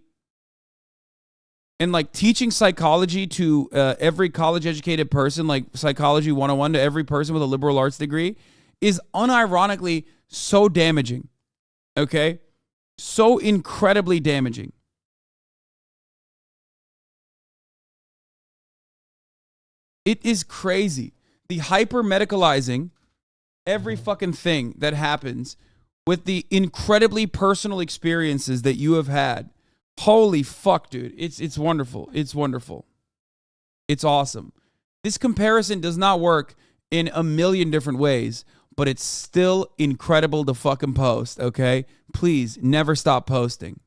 and teaching psychology to every college educated person, like Psychology 101 to every person with a liberal arts degree, is unironically so damaging. Okay? So incredibly damaging. It is crazy. The hyper medicalizing every fucking thing that happens with the incredibly personal experiences that you have had. Holy fuck, dude. It's wonderful. It's wonderful. It's awesome. This comparison does not work in a million different ways, but it's still incredible to fucking post, okay? Please, never stop posting.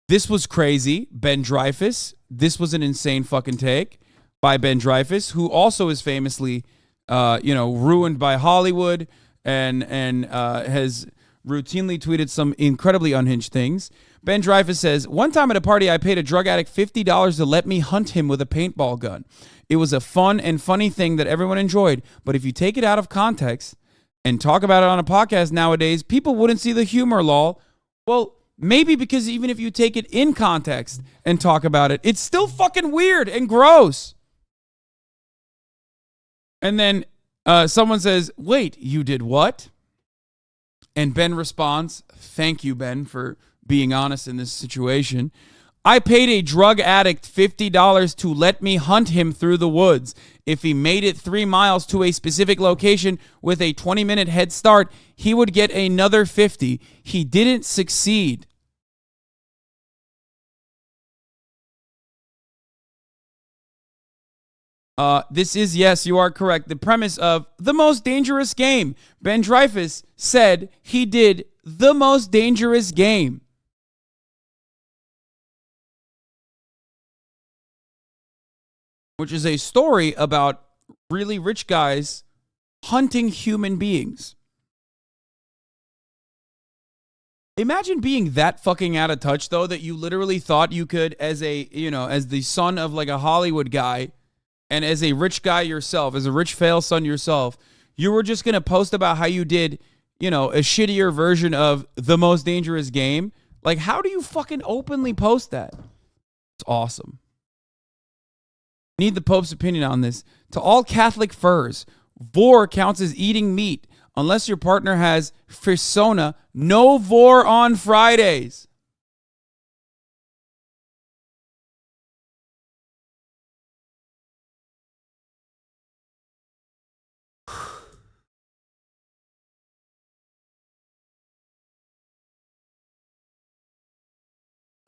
This was crazy. Ben Dreyfuss. This was an insane fucking take by Ben Dreyfuss, who also is famously, ruined by Hollywood and has routinely tweeted some incredibly unhinged things. Ben Dreyfuss says, one time at a party, I paid a drug addict $50 to let me hunt him with a paintball gun. It was a fun and funny thing that everyone enjoyed, but if you take it out of context and talk about it on a podcast nowadays, people wouldn't see the humor, lol. Well, maybe because even if you take it in context and talk about it, it's still fucking weird and gross. And then someone says, wait, you did what? And Ben responds, thank you, Ben, for being honest in this situation. I paid a drug addict $50 to let me hunt him through the woods. If he made it 3 miles to a specific location with a 20-minute head start, he would get another $50. He didn't succeed. This is, yes, you are correct, the premise of The Most Dangerous Game. Ben Dreyfuss said he did The Most Dangerous Game. Which is a story about really rich guys hunting human beings. Imagine being that fucking out of touch, though, that you literally thought you could, as the son of a Hollywood guy, and as a rich guy yourself, as a rich fail son yourself, you were just going to post about how you did, a shittier version of The Most Dangerous Game Like, how do you fucking openly post that? It's awesome. Need the Pope's opinion on this. To all Catholic furs, vor counts as eating meat unless your partner has frisona. No vor on Fridays.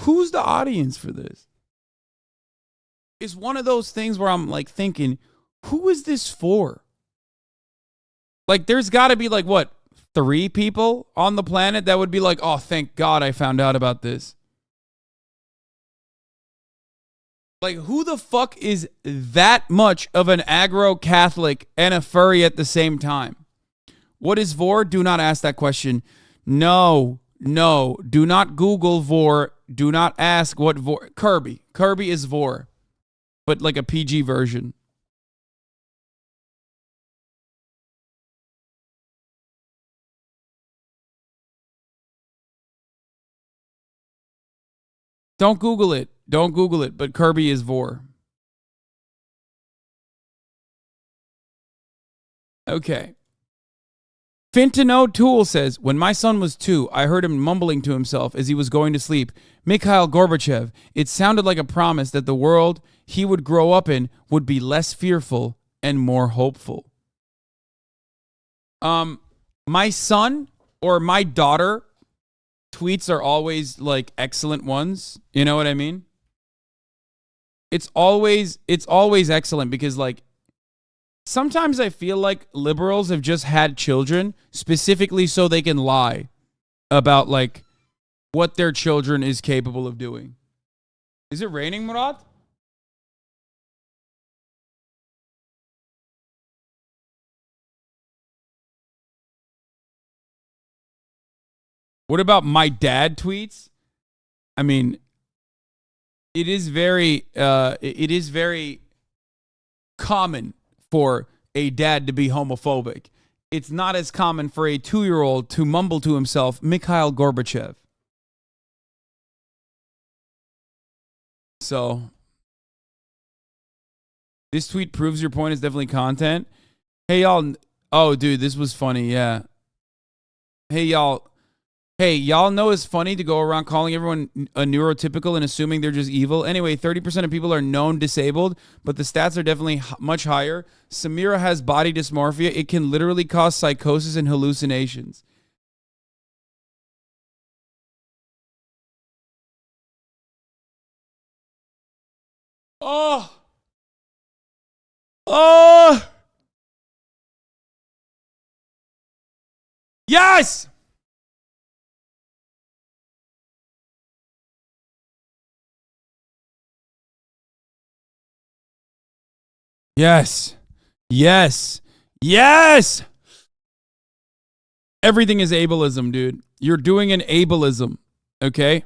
Who's the audience for this? It's one of those things where I'm like thinking, who is this for? Like, there's got to be like, what, 3 people on the planet that would be like, oh, thank God I found out about this. Like, who the fuck is that much of an aggro Catholic and a furry at the same time? What is vor? Do not ask that question. No. Do not Google vor. Do not ask what vor. Kirby. Kirby is vor, but like a PG version. Don't Google it. But Kirby is vor. Okay. Fintano Tool says, when my son was 2, I heard him mumbling to himself as he was going to sleep, Mikhail Gorbachev. It sounded like a promise that the world he would grow up in would be less fearful and more hopeful. My son or my daughter tweets are always like excellent ones. You know what I mean? It's always excellent because like sometimes I feel like liberals have just had children specifically so they can lie about like what their children is capable of doing. Is it raining, Murat? What about my dad tweets? I mean, it is very common for a dad to be homophobic. It's not as common for a 2-year-old to mumble to himself, Mikhail Gorbachev. So, this tweet proves your point. It's definitely content. Hey, y'all. Oh, dude, this was funny. Yeah. Hey, y'all know it's funny to go around calling everyone a neurotypical and assuming they're just evil. Anyway, 30% of people are known disabled, but the stats are definitely much higher. Sameera has body dysmorphia. It can literally cause psychosis and hallucinations. Oh. Yes! Yes! Everything is ableism, dude. You're doing an ableism, okay?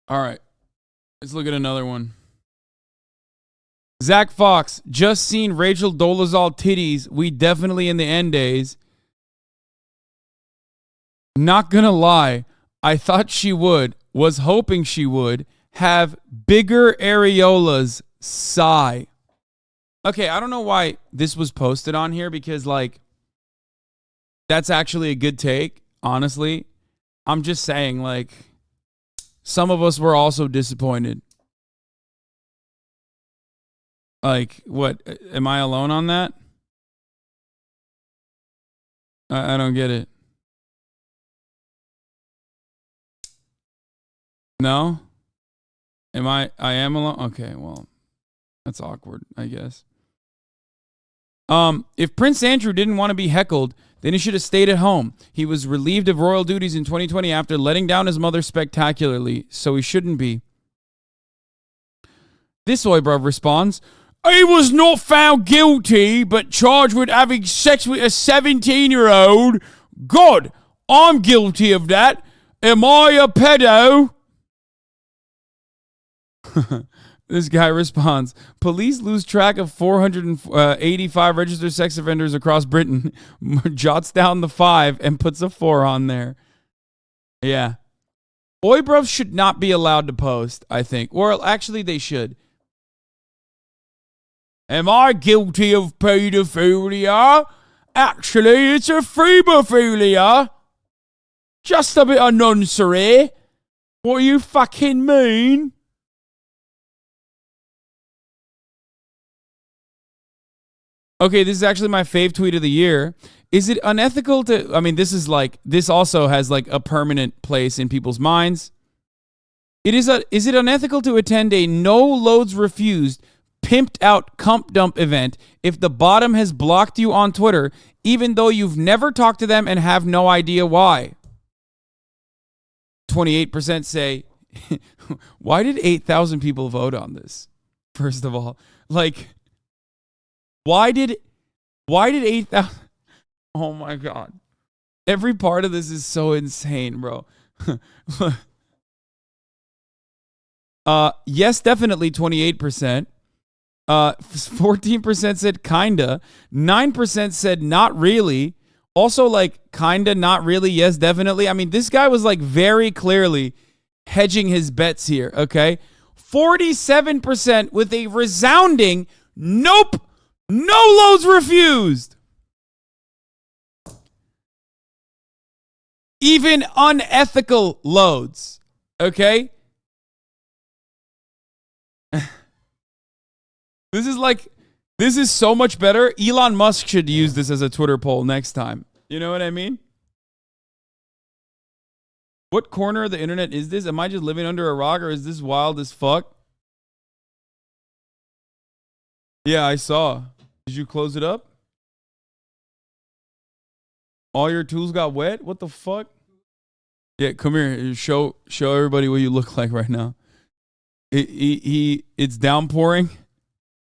All right. Let's look at another one. Zach Fox, just seen Rachel Dolezal titties. We definitely in the end days. Not gonna lie, I thought she was hoping she would, have bigger areolas. Sigh. Okay, I don't know why this was posted on here because, like, that's actually a good take, honestly. I'm just saying, like, some of us were also disappointed. Like, what? Am I alone on that? I don't get it. No? I am alone? Okay, well, that's awkward, I guess. If Prince Andrew didn't want to be heckled, then he should have stayed at home. He was relieved of royal duties in 2020 after letting down his mother spectacularly, so he shouldn't be. This Oybruv responds, he was not found guilty, but charged with having sex with a 17-year-old. God, I'm guilty of that. Am I a pedo? This guy responds, police lose track of 485 registered sex offenders across Britain, jots down the 5 and puts a 4 on there. Yeah. Boy should not be allowed to post, I think. Or actually, they should. Am I guilty of pedophilia? Actually, it's a phrebophilia. Just a bit of nonsense. What you fucking mean? Okay, this is actually my fave tweet of the year. Is it unethical to... I mean, this also has like a permanent place in people's minds. Is it unethical to attend a no loads refused, pimped out comp dump event if the bottom has blocked you on Twitter, even though you've never talked to them and have no idea why? 28% say, why did 8,000 people vote on this? First of all, like, why did 8,000? Oh my God. Every part of this is so insane, bro. Yes, definitely 28%. 14% said kinda. 9% said not really. Also, like, kinda, not really, yes, definitely. I mean, this guy was, like, very clearly hedging his bets here, okay? 47% with a resounding nope, no loads refused. Even unethical loads, okay? This is so much better. Elon Musk should use this as a Twitter poll next time. You know what I mean? What corner of the internet is this? Am I just living under a rock, or is this wild as fuck? Yeah, I saw. Did you close it up? All your tools got wet? What the fuck? Yeah, come here. Show everybody what you look like right now. It's downpouring.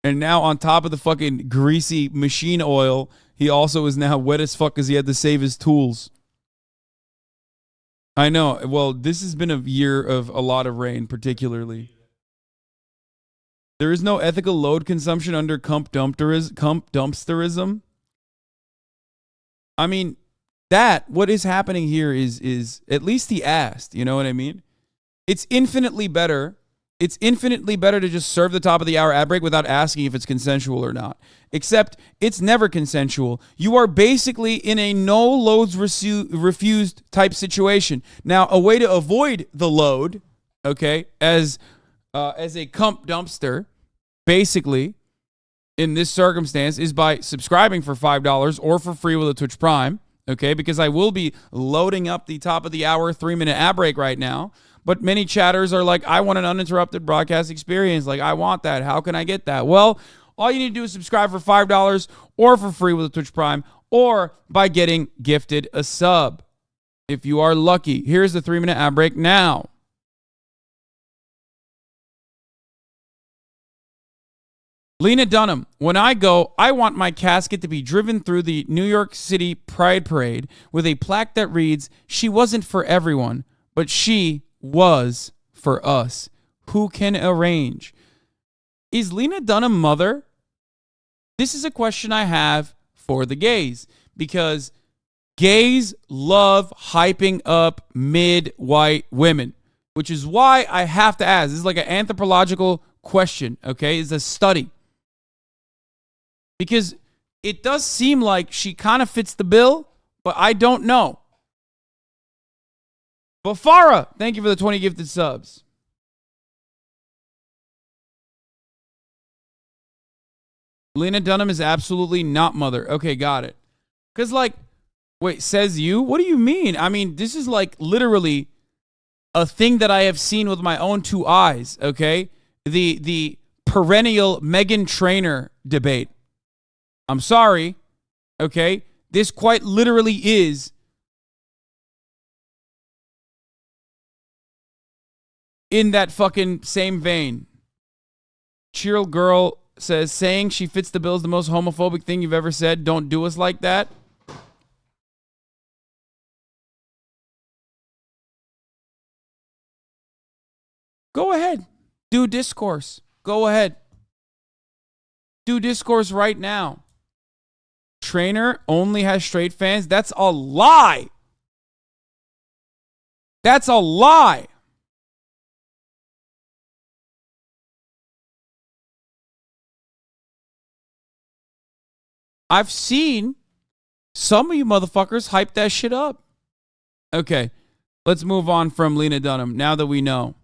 And now on top of the fucking greasy machine oil, he also is now wet as fuck because he had to save his tools. I know. Well, this has been a year of a lot of rain, particularly. There is no ethical load consumption under comp dumpsterism. I mean, what is happening here is at least he asked, you know what I mean? It's infinitely better. It's infinitely better to just serve the top of the hour ad break without asking if it's consensual or not. Except it's never consensual. You are basically in a no loads refused type situation. Now, a way to avoid the load, okay, as a comp dumpster, basically, in this circumstance, is by subscribing for $5 or for free with a Twitch Prime, okay, because I will be loading up the top of the hour 3-minute ad break right now. But many chatters are like, I want an uninterrupted broadcast experience. Like, I want that. How can I get that? Well, all you need to do is subscribe for $5 or for free with a Twitch Prime or by getting gifted a sub. If you are lucky. Here's the 3-minute ad break now. Lena Dunham, when I go, I want my casket to be driven through the New York City Pride Parade with a plaque that reads, she wasn't for everyone, but she was for us. Who can arrange? Is Lena Dunham mother? This is a question I have for the gays, because gays love hyping up mid-white women, which is why I have to ask. This is like an anthropological question, okay? It's a study. Because it does seem like she kind of fits the bill, but I don't know. Bafara, thank you for the 20 gifted subs. Lena Dunham is absolutely not mother. Okay, got it. Because, like, wait, says you? What do you mean? I mean, this is, like, literally a thing that I have seen with my own 2 eyes, okay? The perennial Meghan Trainor debate. I'm sorry, okay? This quite literally is in that fucking same vein. Cheryl Girl says, saying she fits the bill is the most homophobic thing you've ever said. Don't do us like that. Go ahead. Do discourse. Go ahead. Do discourse right now. Trainer only has straight fans. That's a lie. That's a lie. I've seen some of you motherfuckers hype that shit up. Okay, let's move on from Lena Dunham now that we know.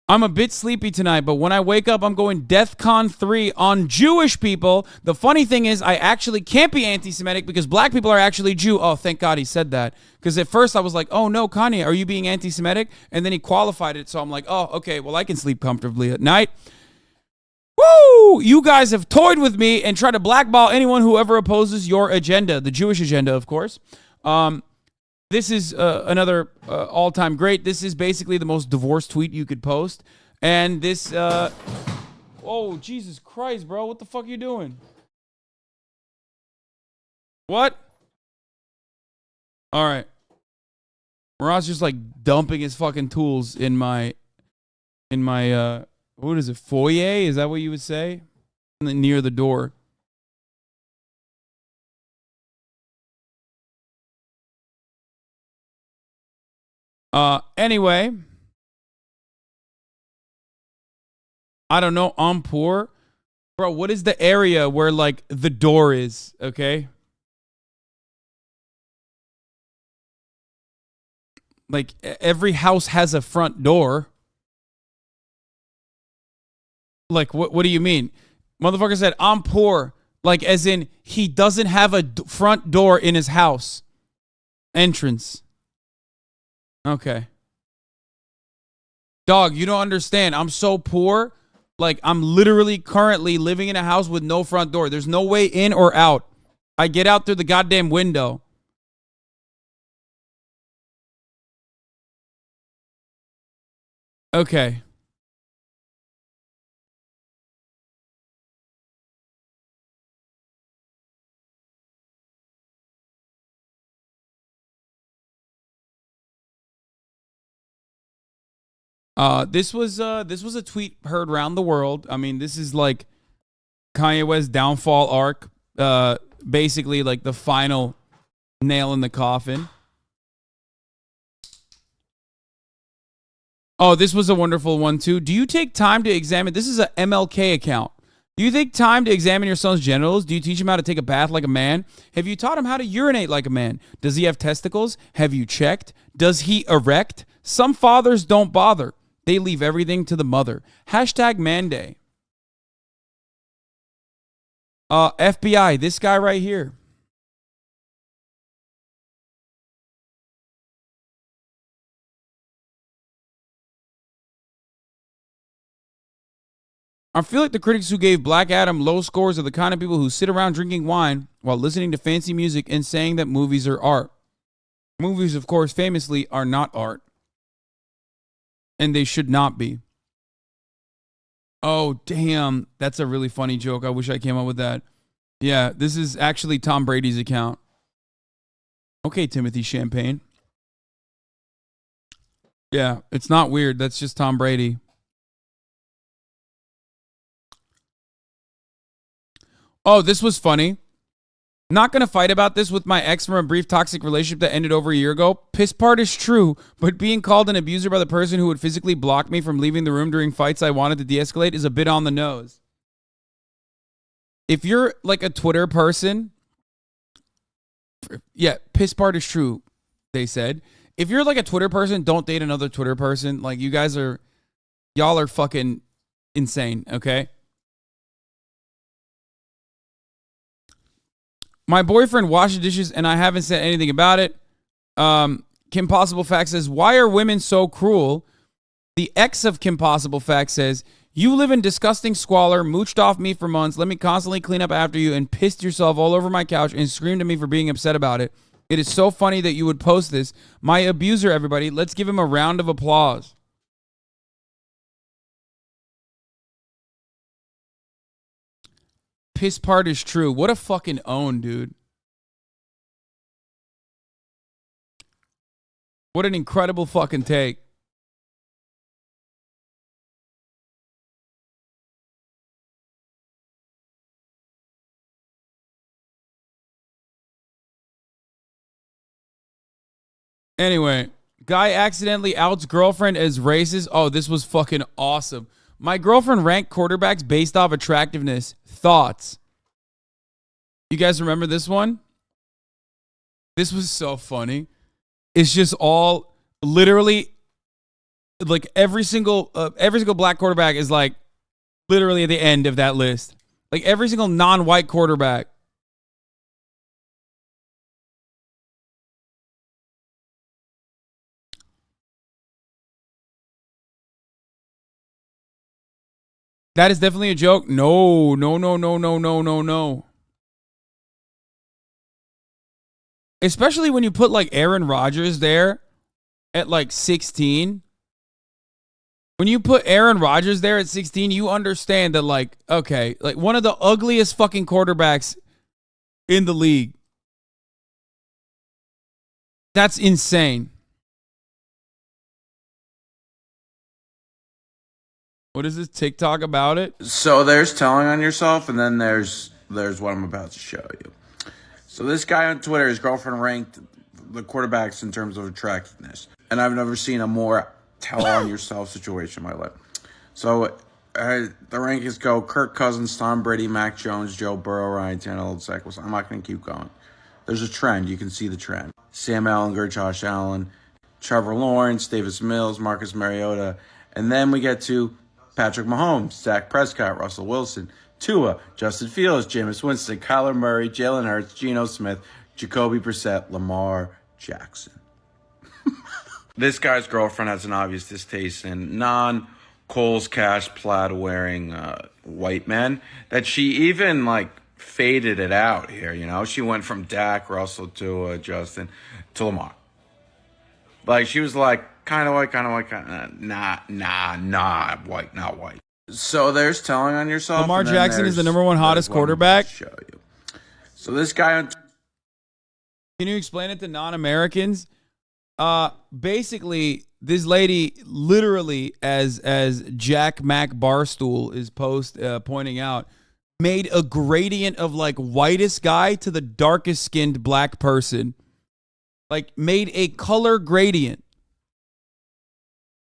I'm a bit sleepy tonight, but when I wake up, I'm going DEFCON 3 on Jewish people. The funny thing is, I actually can't be anti-Semitic because black people are actually Jew. Oh, thank God he said that. Because at first I was like, oh no, Kanye, are you being anti-Semitic? And then he qualified it, so I'm like, oh, okay, well, I can sleep comfortably at night. Woo! You guys have toyed with me and tried to blackball anyone who ever opposes your agenda, the Jewish agenda, of course. This is another all-time great. This is basically the most divorced tweet you could post. And this, oh, Jesus Christ, bro. What the fuck are you doing? What? All right. Murat's just like dumping his fucking tools in my, what is it, foyer? Is that what you would say? Near the door. Anyway, I don't know. I'm poor. Bro, what is the area where, like, the door is, okay? Like, every house has a front door. Like, what do you mean? Motherfucker said, I'm poor. Like, as in, he doesn't have a front door in his house. Entrance. Okay. Dog, you don't understand. I'm so poor. Like, I'm literally currently living in a house with no front door. There's no way in or out. I get out through the goddamn window. Okay. This was a tweet heard around the world. I mean, this is like Kanye West's downfall arc. Basically like the final nail in the coffin. Oh, this was a wonderful one too. Do you take time to examine? This is a MLK account. Do you take time to examine your son's genitals? Do you teach him how to take a bath like a man? Have you taught him how to urinate like a man? Does he have testicles? Have you checked? Does he erect? Some fathers don't bother. They leave everything to the mother. Hashtag man day. FBI, this guy right here. I feel like the critics who gave Black Adam low scores are the kind of people who sit around drinking wine while listening to fancy music and saying that movies are art. Movies, of course, famously are not art. And they should not be. Oh, damn. That's a really funny joke. I wish I came up with that. Yeah, this is actually Tom Brady's account. Okay, Timothy Champagne. Yeah, it's not weird. That's just Tom Brady. Oh, this was funny. Not going to fight about this with my ex from a brief toxic relationship that ended over a year ago. Piss part is true, but being called an abuser by the person who would physically block me from leaving the room during fights I wanted to de-escalate is a bit on the nose. If you're like a Twitter person, yeah, piss part is true, they said. If you're like a Twitter person, don't date another Twitter person. Like, y'all are fucking insane, okay? My boyfriend washed the dishes and I haven't said anything about it. Kim Possible Fact says, why are women so cruel? The ex of Kim Possible Fact says, you live in disgusting squalor, mooched off me for months, let me constantly clean up after you, and pissed yourself all over my couch and screamed at me for being upset about it. It is so funny that you would post this. My abuser, everybody. Let's give him a round of applause. Piss part is true. What a fucking own, dude. What an incredible fucking take. Anyway, guy accidentally outs girlfriend as racist. Oh, this was fucking awesome. My girlfriend ranked quarterbacks based off attractiveness. Thoughts? You guys remember this one? This was so funny. It's just all literally like every single black quarterback is like literally at the end of that list. Like every single non-white quarterback. That is definitely a joke. No. Especially when you put like Aaron Rodgers there at like 16. When you put Aaron Rodgers there at 16, you understand that like, okay, like one of the ugliest fucking quarterbacks in the league. That's insane. What is this TikTok about it? So there's telling on yourself, and then there's what I'm about to show you. So this guy on Twitter, his girlfriend ranked the quarterbacks in terms of attractiveness, and I've never seen a more tell on yourself situation in my life. So the rankings go: Kirk Cousins, Tom Brady, Mac Jones, Joe Burrow, Ryan Tannehill, Zach Wilson. I'm not going to keep going. There's a trend. You can see the trend. Sam Ellinger, Josh Allen, Trevor Lawrence, Davis Mills, Marcus Mariota, and then we get to Patrick Mahomes, Dak Prescott, Russell Wilson, Tua, Justin Fields, Jameis Winston, Kyler Murray, Jalen Hurts, Geno Smith, Jacoby Brissett, Lamar Jackson. This guy's girlfriend has an obvious distaste in non-Kohl's Cash plaid wearing white men that she even like faded it out here. You know, she went from Dak, Russell, Tua, Justin to Lamar. Like she was like, kind of white, white, not white. So there's telling on yourself. Lamar Jackson is the number one hottest quarterback. Show you. So this guy on. Can you explain it to non-Americans? Basically, this lady literally, as Jack Mac Barstool is pointing out, made a gradient of like whitest guy to the darkest skinned black person. Like made a color gradient.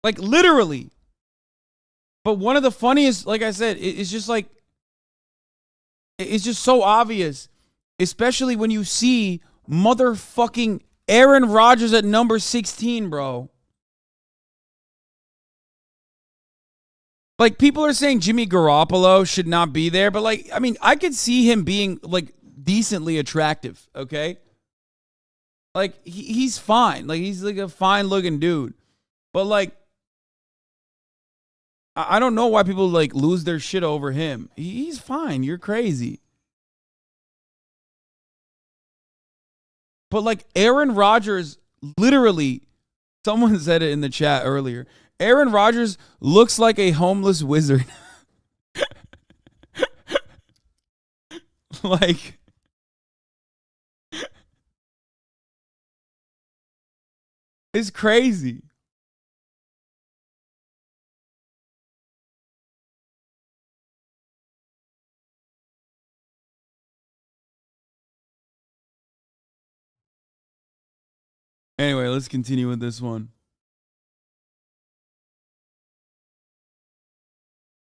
Like literally. But one of the funniest, like I said, it's just like, it's just so obvious. Especially when you see motherfucking Aaron Rodgers at number 16, bro. Like people are saying Jimmy Garoppolo should not be there. But like, I mean, I could see him being like decently attractive, okay? Like he's fine. Like he's like a fine looking dude. But like, I don't know why people like lose their shit over him. He's fine. You're crazy. But like Aaron Rodgers, literally, someone said it in the chat earlier. Aaron Rodgers looks like a homeless wizard. Like, it's crazy. Anyway, let's continue with this one.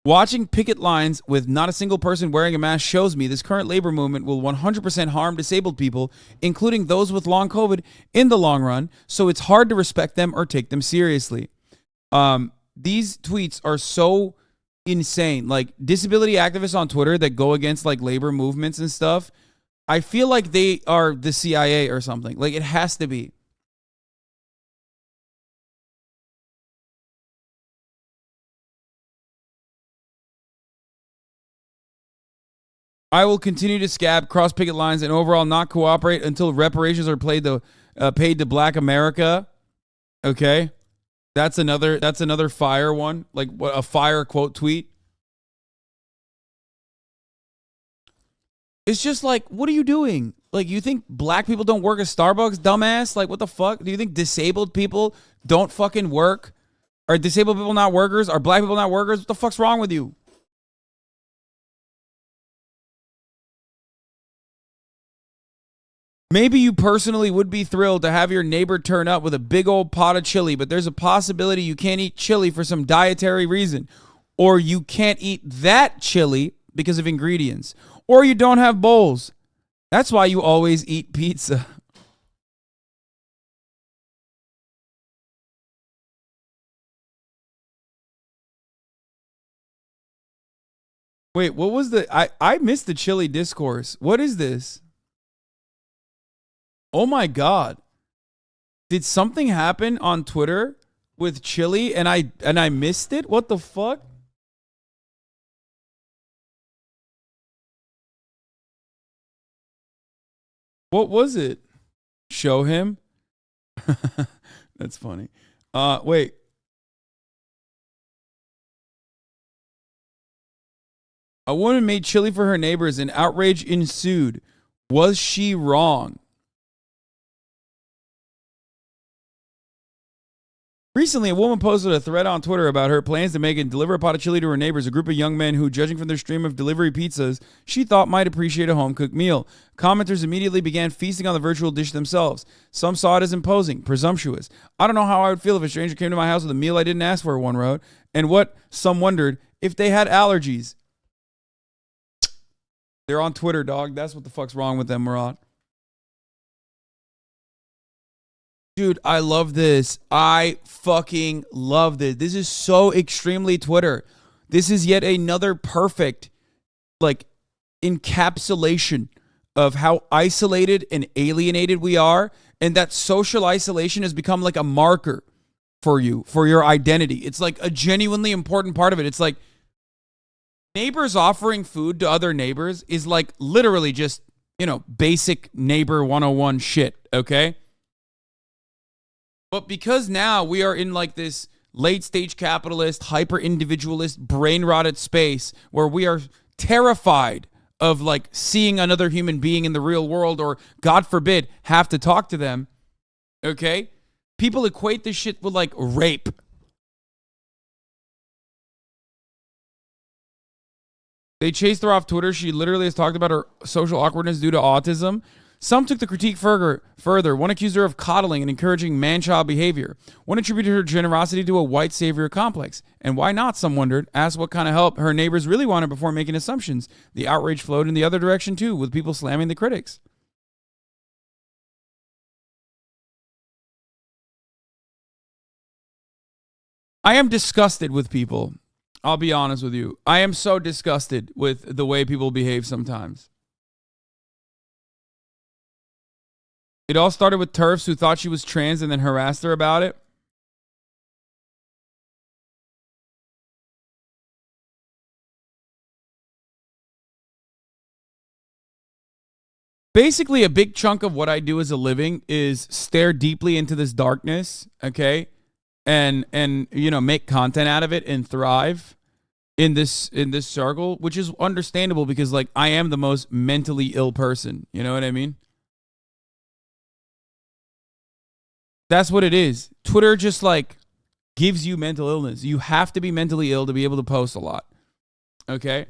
Watching picket lines with not a single person wearing a mask shows me this current labor movement will 100% harm disabled people, including those with long COVID, in the long run, so it's hard to respect them or take them seriously. These tweets are so insane. Like, disability activists on Twitter that go against, like, labor movements and stuff, I feel like they are the CIA or something. Like, it has to be. I will continue to scab, cross picket lines, and overall not cooperate until reparations are paid to Black America. Okay, that's another fire one, like a fire quote tweet. It's just like, what are you doing? Like, you think black people don't work at Starbucks, dumbass? Like, what the fuck? Do you think disabled people don't fucking work? Are disabled people not workers? Are black people not workers? What the fuck's wrong with you? Maybe you personally would be thrilled to have your neighbor turn up with a big old pot of chili, but there's a possibility you can't eat chili for some dietary reason. Or you can't eat that chili because of ingredients. Or you don't have bowls. That's why you always eat pizza. Wait, what was the... I missed the chili discourse. What is this? Oh my God. Did something happen on Twitter with chili and I missed it? What the fuck? What was it? Show him? That's funny. Wait. A woman made chili for her neighbors and outrage ensued. Was she wrong? Recently, a woman posted a thread on Twitter about her plans to make and deliver a pot of chili to her neighbors, a group of young men who, judging from their stream of delivery pizzas, she thought might appreciate a home-cooked meal. Commenters immediately began feasting on the virtual dish themselves. Some saw it as imposing, presumptuous. I don't know how I would feel if a stranger came to my house with a meal I didn't ask for, one wrote. And what, some wondered, if they had allergies. They're on Twitter, dog. That's what the fuck's wrong with them, MURAT. Dude, I love this. I fucking love this. This is so extremely Twitter. This is yet another perfect, like, encapsulation of how isolated and alienated we are, and that social isolation has become like a marker for you, for your identity. It's like a genuinely important part of it. It's like neighbors offering food to other neighbors is like literally just, you know, basic neighbor 101 shit, okay? But because now we are in like this late stage capitalist, hyper individualist, brain rotted space where we are terrified of like seeing another human being in the real world or, God forbid, have to talk to them, okay? People equate this shit with like rape. They chased her off Twitter. She literally has talked about her social awkwardness due to autism. Some took the critique further. One accused her of coddling and encouraging man-child behavior. One attributed her generosity to a white savior complex. And why not, some wondered, asked what kind of help her neighbors really wanted before making assumptions. The outrage flowed in the other direction too, with people slamming the critics. I am disgusted with people. I'll be honest with you. I am so disgusted with the way people behave sometimes. It all started with TERFs who thought she was trans and then harassed her about it. Basically, a big chunk of what I do as a living is stare deeply into this darkness, okay? And you know, make content out of it and thrive in this circle, which is understandable because like I am the most mentally ill person, you know what I mean? That's what it is. Twitter just like gives you mental illness. You have to be mentally ill to be able to post a lot. Okay?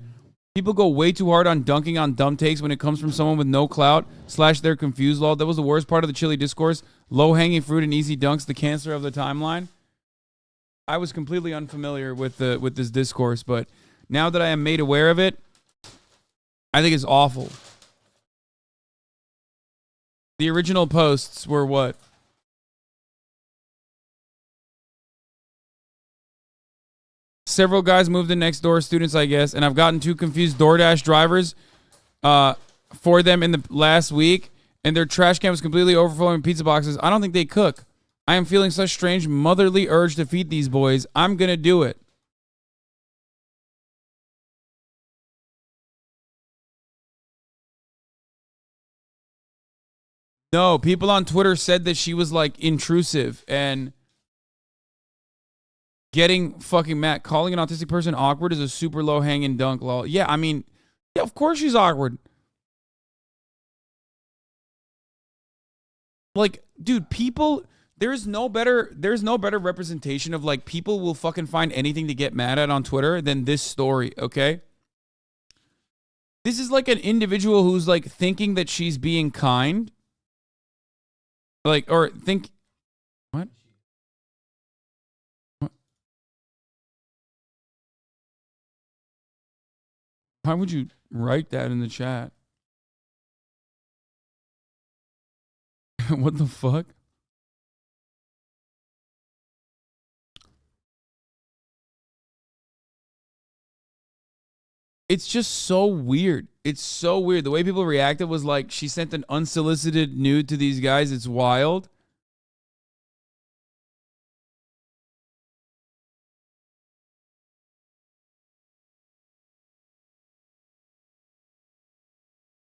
People go way too hard on dunking on dumb takes when it comes from someone with no clout / they're confused. Lol. That was the worst part of the chili discourse. Low-hanging fruit and easy dunks, the cancer of the timeline. I was completely unfamiliar with this discourse, but now that I am made aware of it, I think it's awful. The original posts were what? Several guys moved in next door, students, I guess, and I've gotten two confused DoorDash drivers for them in the last week, and their trash can was completely overflowing with pizza boxes. I don't think they cook. I am feeling such strange motherly urge to feed these boys. I'm going to do it. No, people on Twitter said that she was like intrusive and getting fucking mad. Calling an autistic person awkward is a super low hanging dunk, lol. Yeah, I mean, yeah, of course she's awkward. Like, dude, people, there's no better representation of like people will fucking find anything to get mad at on Twitter than this story, okay? This is like an individual who's like thinking that she's being kind, Like, or think, what? Why would you write that in the chat? What the fuck? It's just so weird. It's so weird. The way people reacted was like she sent an unsolicited nude to these guys. It's wild.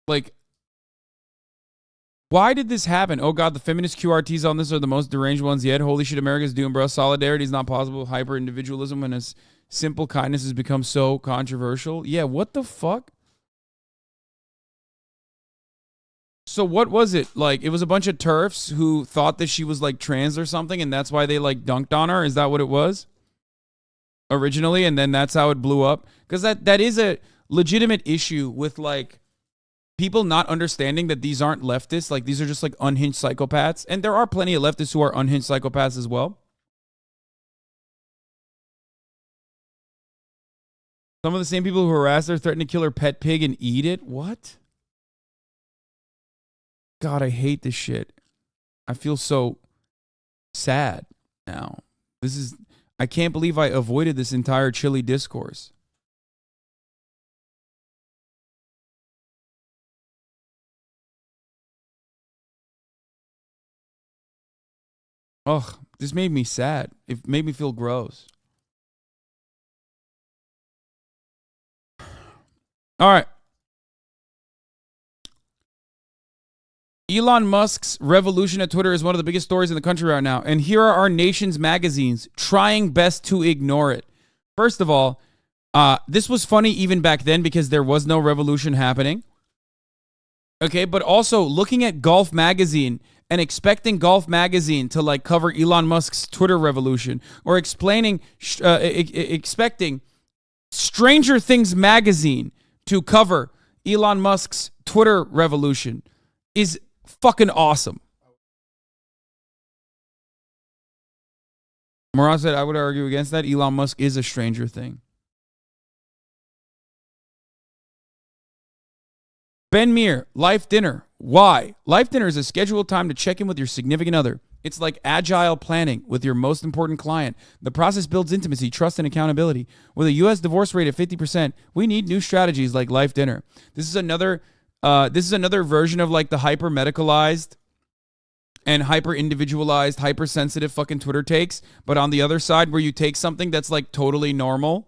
Like, why did this happen? Oh God, the feminist QRTs on this are the most deranged ones yet. Holy shit, America's doing, bro. Solidarity is not possible. Hyper individualism when as simple kindness has become so controversial. Yeah, what the fuck? So what was it? Like, it was a bunch of TERFs who thought that she was like trans or something, and that's why they like dunked on her? Is that what it was? Originally, and then that's how it blew up? Because that is a legitimate issue with like people not understanding that these aren't leftists. Like, these are just like unhinged psychopaths. And there are plenty of leftists who are unhinged psychopaths as well. Some of the same people who harassed her threatened to kill her pet pig and eat it. What? God, I hate this shit. I feel so sad now. I can't believe I avoided this entire chilly discourse. Ugh, this made me sad. It made me feel gross. All right. Elon Musk's revolution at Twitter is one of the biggest stories in the country right now. And here are our nation's magazines trying best to ignore it. First of all, this was funny even back then because there was no revolution happening. Okay, but also looking at Golf Magazine and expecting Golf Magazine to like cover Elon Musk's Twitter revolution, or expecting Stranger Things Magazine to cover Elon Musk's Twitter revolution is fucking awesome. Murat said, I would argue against that. Elon Musk is a Stranger Thing. Ben Meir, Life Dinner. Why? Life Dinner is a scheduled time to check in with your significant other. It's like agile planning with your most important client. The process builds intimacy, trust, and accountability. With a U.S. divorce rate of 50%, we need new strategies like Life Dinner. This is another version of like the hyper medicalized and hyper individualized, hypersensitive fucking Twitter takes. But on the other side, where you take something that's like totally normal,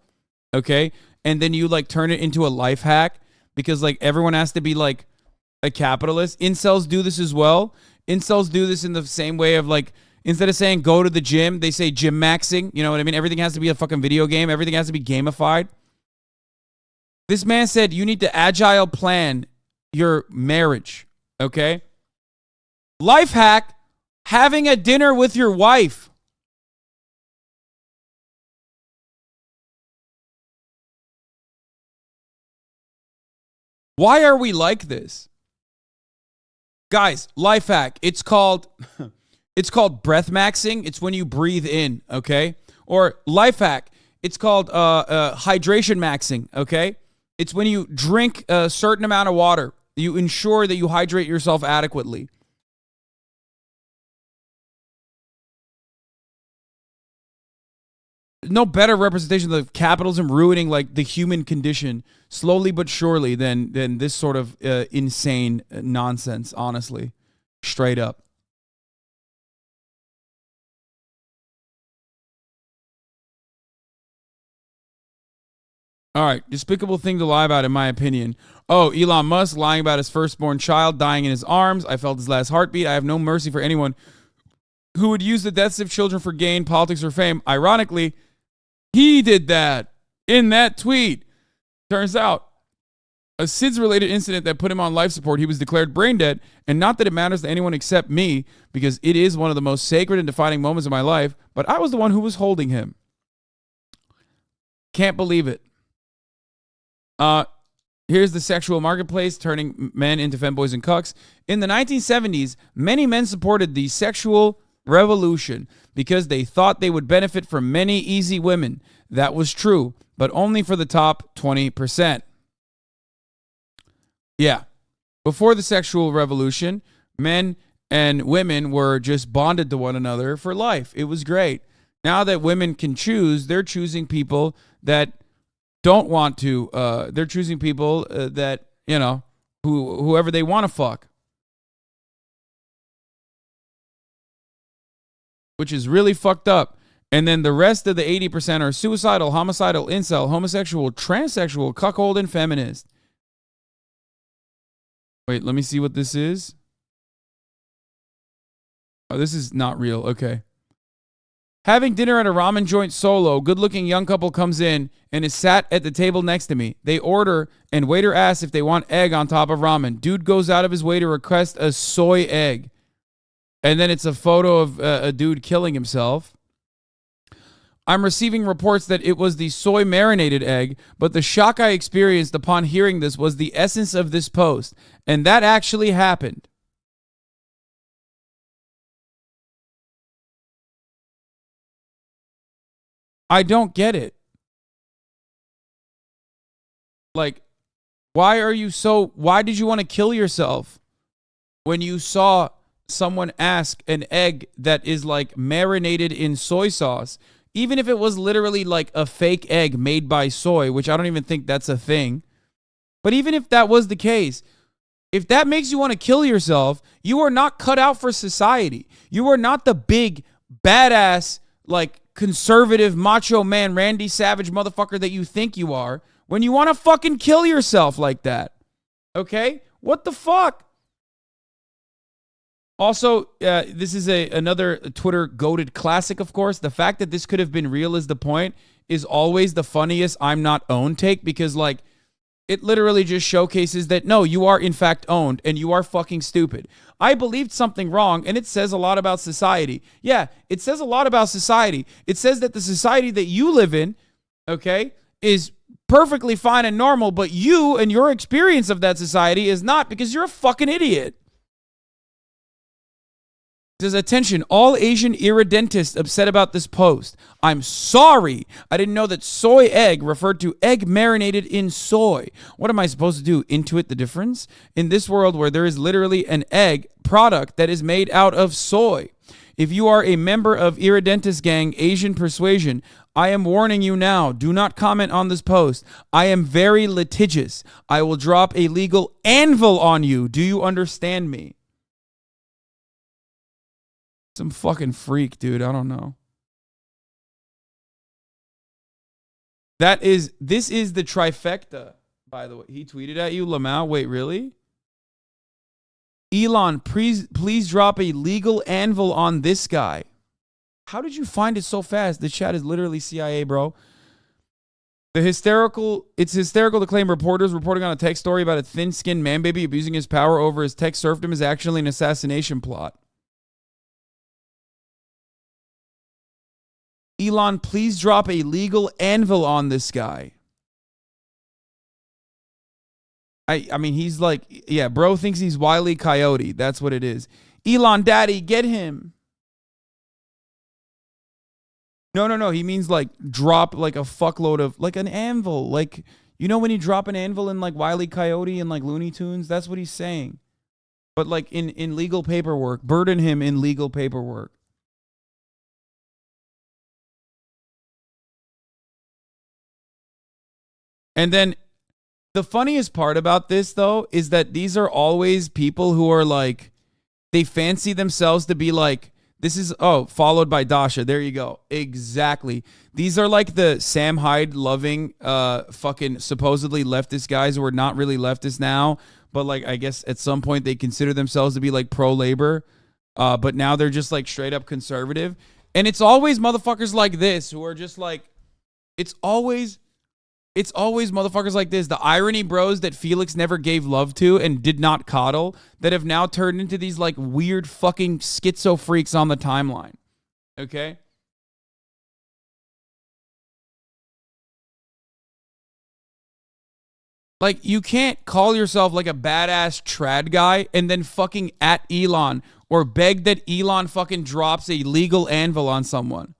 okay, and then you like turn it into a life hack because like everyone has to be like a capitalist. Incels do this as well. Incels do this in the same way of like, instead of saying go to the gym, they say gym maxing. You know what I mean? Everything has to be a fucking video game. Everything has to be gamified. This man said you need to agile plan your marriage, okay? Life hack, having a dinner with your wife. Why are we like this? Guys, life hack. It's called breath maxing. It's when you breathe in, okay? Or life hack. It's called hydration maxing, okay? It's when you drink a certain amount of water. You ensure that you hydrate yourself adequately. No better representation of capitalism ruining like the human condition slowly but surely than this sort of insane nonsense, honestly. Straight up. All right, despicable thing to lie about, in my opinion. Oh, Elon Musk lying about his firstborn child dying in his arms. I felt his last heartbeat. I have no mercy for anyone who would use the deaths of children for gain, politics, or fame. Ironically, he did that in that tweet. Turns out, a SIDS-related incident that put him on life support, he was declared brain dead, and not that it matters to anyone except me, because it is one of the most sacred and defining moments of my life, but I was the one who was holding him. Can't believe it. Here's the sexual marketplace turning men into femboys and cucks. In the 1970s, many men supported the sexual revolution because they thought they would benefit from many easy women. That was true, but only for the top 20%. Yeah. Before the sexual revolution, men and women were just bonded to one another for life. It was great. Now that women can choose, they're choosing people that don't want to. They're choosing people that, you know, whoever they want to fuck. Which is really fucked up. And then the rest of the 80% are suicidal, homicidal, incel, homosexual, transsexual, cuckold, and feminist. Wait, let me see what this is. Oh, this is not real. Okay. Having dinner at a ramen joint solo, good-looking young couple comes in and is sat at the table next to me. They order, and waiter asks if they want egg on top of ramen. Dude goes out of his way to request a soy egg. And then it's a photo of a dude killing himself. I'm receiving reports that it was the soy marinated egg, but the shock I experienced upon hearing this was the essence of this post. And that actually happened. I don't get it. Like, why did you want to kill yourself when you saw someone ask an egg that is like marinated in soy sauce, even if it was literally like a fake egg made by soy, which I don't even think that's a thing. But even if that was the case, if that makes you want to kill yourself, you are not cut out for society. You are not the big, badass, like conservative, macho man, Randy Savage motherfucker that you think you are when you want to fucking kill yourself like that. Okay? What the fuck? Also, this is another Twitter goated classic, of course. The fact that this could have been real is the point is always the funniest I'm not owned take, because, like, it literally just showcases that, no, you are in fact owned and you are fucking stupid. I believed something wrong, and it says a lot about society. Yeah, it says a lot about society. It says that the society that you live in, okay, is perfectly fine and normal, but you and your experience of that society is not, because you're a fucking idiot. Says, attention, all Asian irredentists upset about this post. I'm sorry. I didn't know that soy egg referred to egg marinated in soy. What am I supposed to do? Intuit the difference? In this world where there is literally an egg product that is made out of soy. If you are a member of irredentist gang Asian persuasion, I am warning you now. Do not comment on this post. I am very litigious. I will drop a legal anvil on you. Do you understand me? Some fucking freak, dude. I don't know. This is the trifecta, by the way. He tweeted at you, Lamau. Wait, really? Elon, please drop a legal anvil on this guy. How did you find it so fast? The chat is literally CIA, bro. It's hysterical to claim reporters reporting on a tech story about a thin-skinned man baby abusing his power over his tech serfdom is actually an assassination plot. Elon, please drop a legal anvil on this guy. I mean, he's like, yeah, bro thinks he's Wile E. Coyote. That's what it is. Elon, daddy, get him. No. He means like drop like a fuckload of, like an anvil. Like, you know when you drop an anvil in like Wile E. Coyote and like Looney Tunes? That's what he's saying. But like in legal paperwork. Burden him in legal paperwork. And then the funniest part about this, though, is that these are always people who are like, they fancy themselves to be like, this is, followed by Dasha. There you go. Exactly. These are like the Sam Hyde loving fucking supposedly leftist guys who are not really leftist now. But like, I guess at some point they consider themselves to be like pro-labor. But now they're just like straight up conservative. And it's always motherfuckers like this who are just like, it's always motherfuckers like this, the irony bros that Felix never gave love to and did not coddle, that have now turned into these like weird fucking schizo freaks on the timeline. Okay? Like, you can't call yourself like a badass trad guy and then fucking at Elon or beg that Elon fucking drops a legal anvil on someone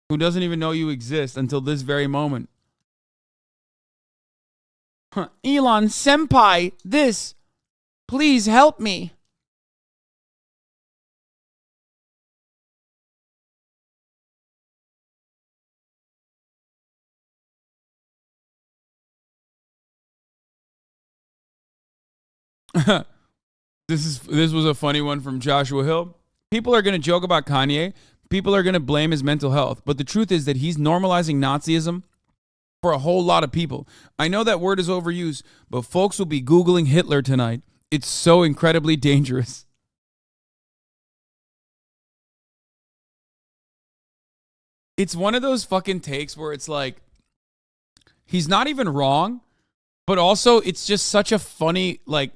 who doesn't even know you exist until this very moment. Elon senpai, this. Please help me. This was a funny one from Joshua Hill. People are going to joke about Kanye. People are going to blame his mental health. But the truth is that he's normalizing Nazism for a whole lot of people. I know that word is overused, but folks will be Googling Hitler tonight. It's so incredibly dangerous. It's one of those fucking takes where it's like, he's not even wrong, but also it's just such a funny, like,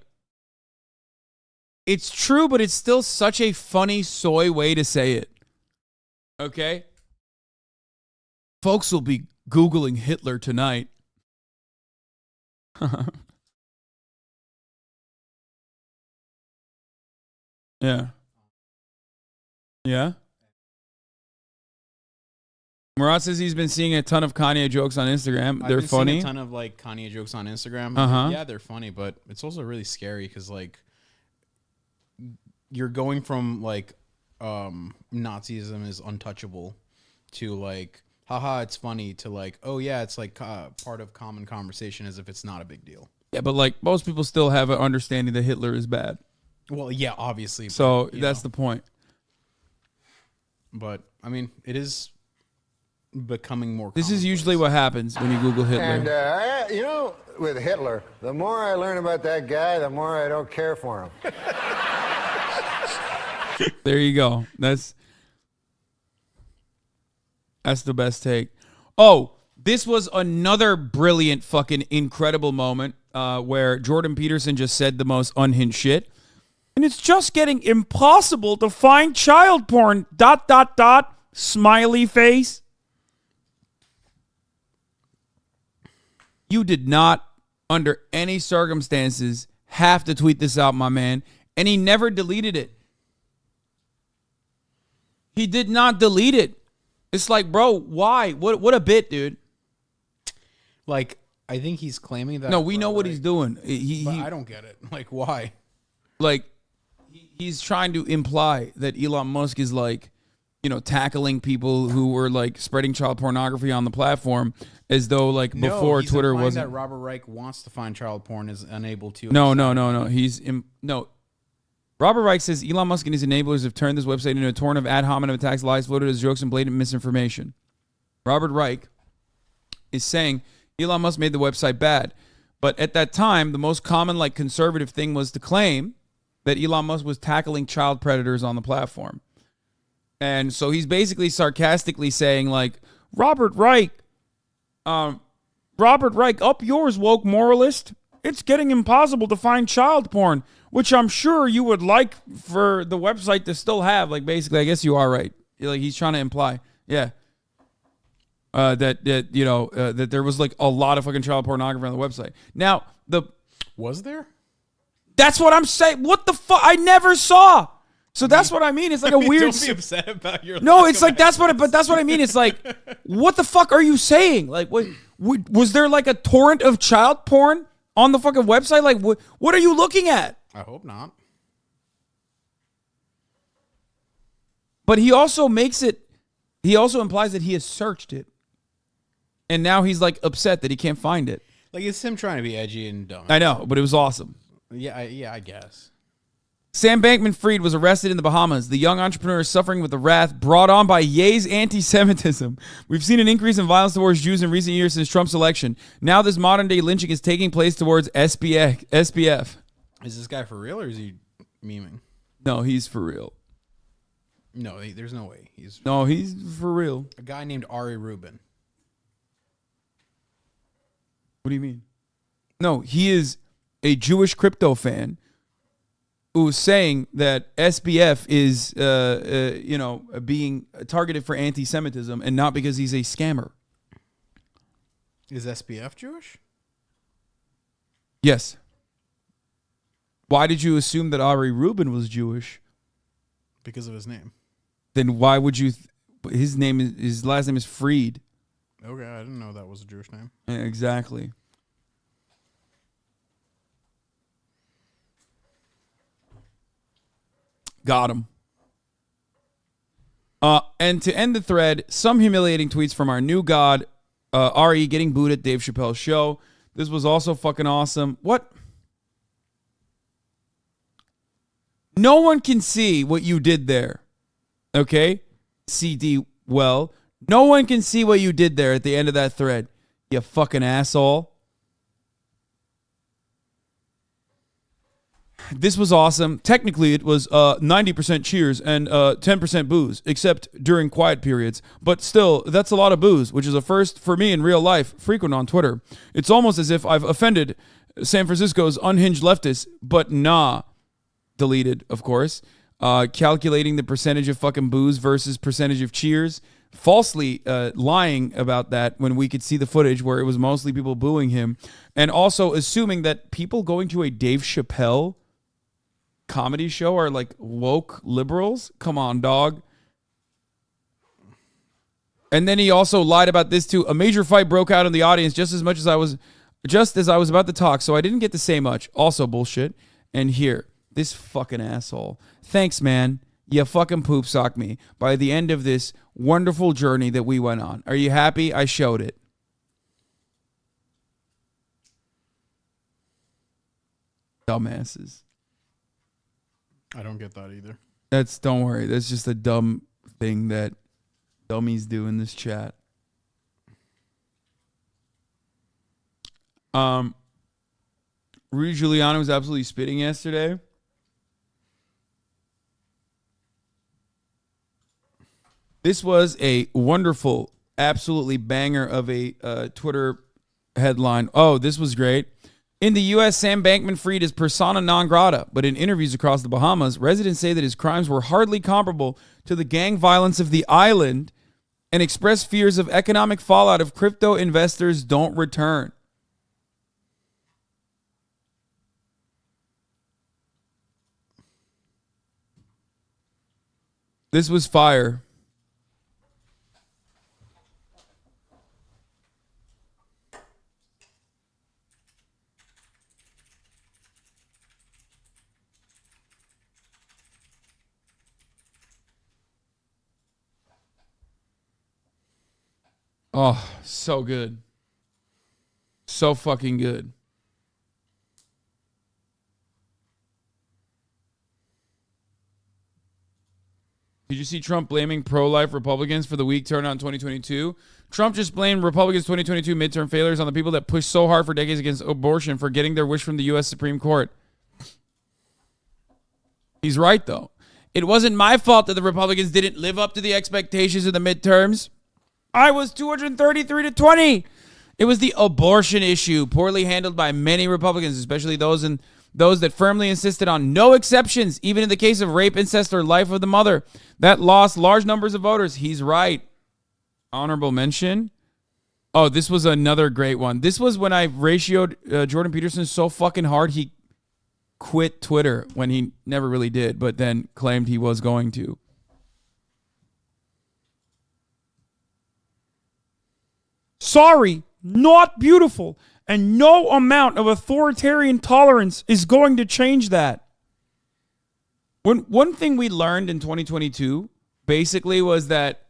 it's true, but it's still such a funny soy way to say it. Okay? Folks will be Googling Hitler tonight. Yeah. Yeah? Murat says he's been seeing a ton of Kanye jokes on Instagram. They're funny. Seeing a ton of like Kanye jokes on Instagram. Uh-huh. Yeah, they're funny, but it's also really scary because like you're going from like Nazism is untouchable to like haha it's funny to like oh yeah it's like part of common conversation as if it's not a big deal. Yeah, but like most people still have an understanding that Hitler is bad. Well, yeah, obviously. So that's the point. But I mean, it is becoming more. This is usually what happens when you Google Hitler. And, you know, with Hitler, the more I learn about that guy, the more I don't care for him. There you go. That's the best take. Oh, this was another brilliant fucking incredible moment where Jordan Peterson just said the most unhinged shit. And it's just getting impossible to find child porn, ... smiley face. You did not, under any circumstances, have to tweet this out, my man. And he never deleted it. He did not delete it. It's like, bro, why? What a bit, dude. Like, I think he's claiming that. No, we know what he's doing. But I don't get it. Like, why? Like, he's trying to imply that Elon Musk is like, you know, tackling people who were like spreading child pornography on the platform as though like before he's Twitter implying wasn't. that Robert Reich wants to find child porn is unable to. No. No. Robert Reich says Elon Musk and his enablers have turned this website into a torrent of ad hominem attacks, lies, floated as jokes, and blatant misinformation. Robert Reich is saying Elon Musk made the website bad. But at that time, the most common like conservative thing was to claim that Elon Musk was tackling child predators on the platform. And so he's basically sarcastically saying like, Robert Reich, up yours, woke moralist. It's getting impossible to find child porn, which I'm sure you would like for the website to still have. Like, basically, I guess you are right. Like, he's trying to imply, yeah, that there was like a lot of fucking child pornography on the website. Now, was there? That's what I'm saying. What the fuck? I never saw. So that's what I mean. It's like a weird. Don't be upset about your. No, it's like that's what. But that's what I mean. It's like, what the fuck are you saying? Like, what was there like a torrent of child porn on the fucking website? Like, what are you looking at? I hope not. But he also makes it. He also implies that he has searched it, and now he's like upset that he can't find it. Like it's him trying to be edgy and dumb. I know, but it was awesome. Yeah, I guess. Sam Bankman-Fried was arrested in the Bahamas. The young entrepreneur is suffering with the wrath brought on by Ye's anti-Semitism. We've seen an increase in violence towards Jews in recent years since Trump's election. Now this modern-day lynching is taking place towards SBF. Is this guy for real or is he memeing? No, he's for real. No, there's no way. He's for real. a guy named Ari Rubin. What do you mean? No, he is a Jewish crypto fan who's saying that SBF is, being targeted for anti-Semitism and not because he's a scammer. Is SBF Jewish? Yes. Why did you assume that Ari Rubin was Jewish? Because of his name. Then why would you? His last name is Fried. Okay, I didn't know that was a Jewish name. Yeah, exactly. Got him. And to end the thread, some humiliating tweets from our new god, Ari getting booed at Dave Chappelle's show. This was also fucking awesome. What? No one can see what you did there. Okay? CD, well, no one can see what you did there at the end of that thread. You fucking asshole. This was awesome. Technically, it was 90% cheers and 10% booze, except during quiet periods. But still, that's a lot of booze, which is a first for me in real life, frequent on Twitter. It's almost as if I've offended San Francisco's unhinged leftists, but nah. Deleted, of course. Calculating the percentage of fucking booze versus percentage of cheers. Falsely lying about that when we could see the footage where it was mostly people booing him. And also assuming that people going to a Dave Chappelle comedy show are like woke liberals. Come on, dog. And then he also lied about this too. A major fight broke out in the audience just as I was about to talk, so I didn't get to say much. Also bullshit. And here, this fucking asshole. Thanks, man. You fucking poop socked me by the end of this wonderful journey that we went on. Are you happy? I showed it. Dumbasses. I don't get that either. Don't worry. That's just a dumb thing that dummies do in this chat. Rudy Giuliani was absolutely spitting yesterday. This was a wonderful, absolutely banger of a Twitter headline. Oh, this was great. In the U.S., Sam Bankman-Fried is persona non grata, but in interviews across the Bahamas, residents say that his crimes were hardly comparable to the gang violence of the island and express fears of economic fallout if crypto investors don't return. This was fire. Oh, so good. So fucking good. Did you see Trump blaming pro-life Republicans for the weak turnout in 2022? Trump just blamed Republicans' 2022 midterm failures on the people that pushed so hard for decades against abortion for getting their wish from the U.S. Supreme Court. He's right, though. It wasn't my fault that the Republicans didn't live up to the expectations of the midterms. I was 233 to 20. It was the abortion issue, poorly handled by many Republicans, especially those that firmly insisted on no exceptions, even in the case of rape, incest, or life of the mother. That lost large numbers of voters. He's right. Honorable mention. Oh, this was another great one. This was when I ratioed Jordan Peterson so fucking hard he quit Twitter when he never really did, but then claimed he was going to. Sorry, not beautiful. And no amount of authoritarian tolerance is going to change that. One thing we learned in 2022 basically was that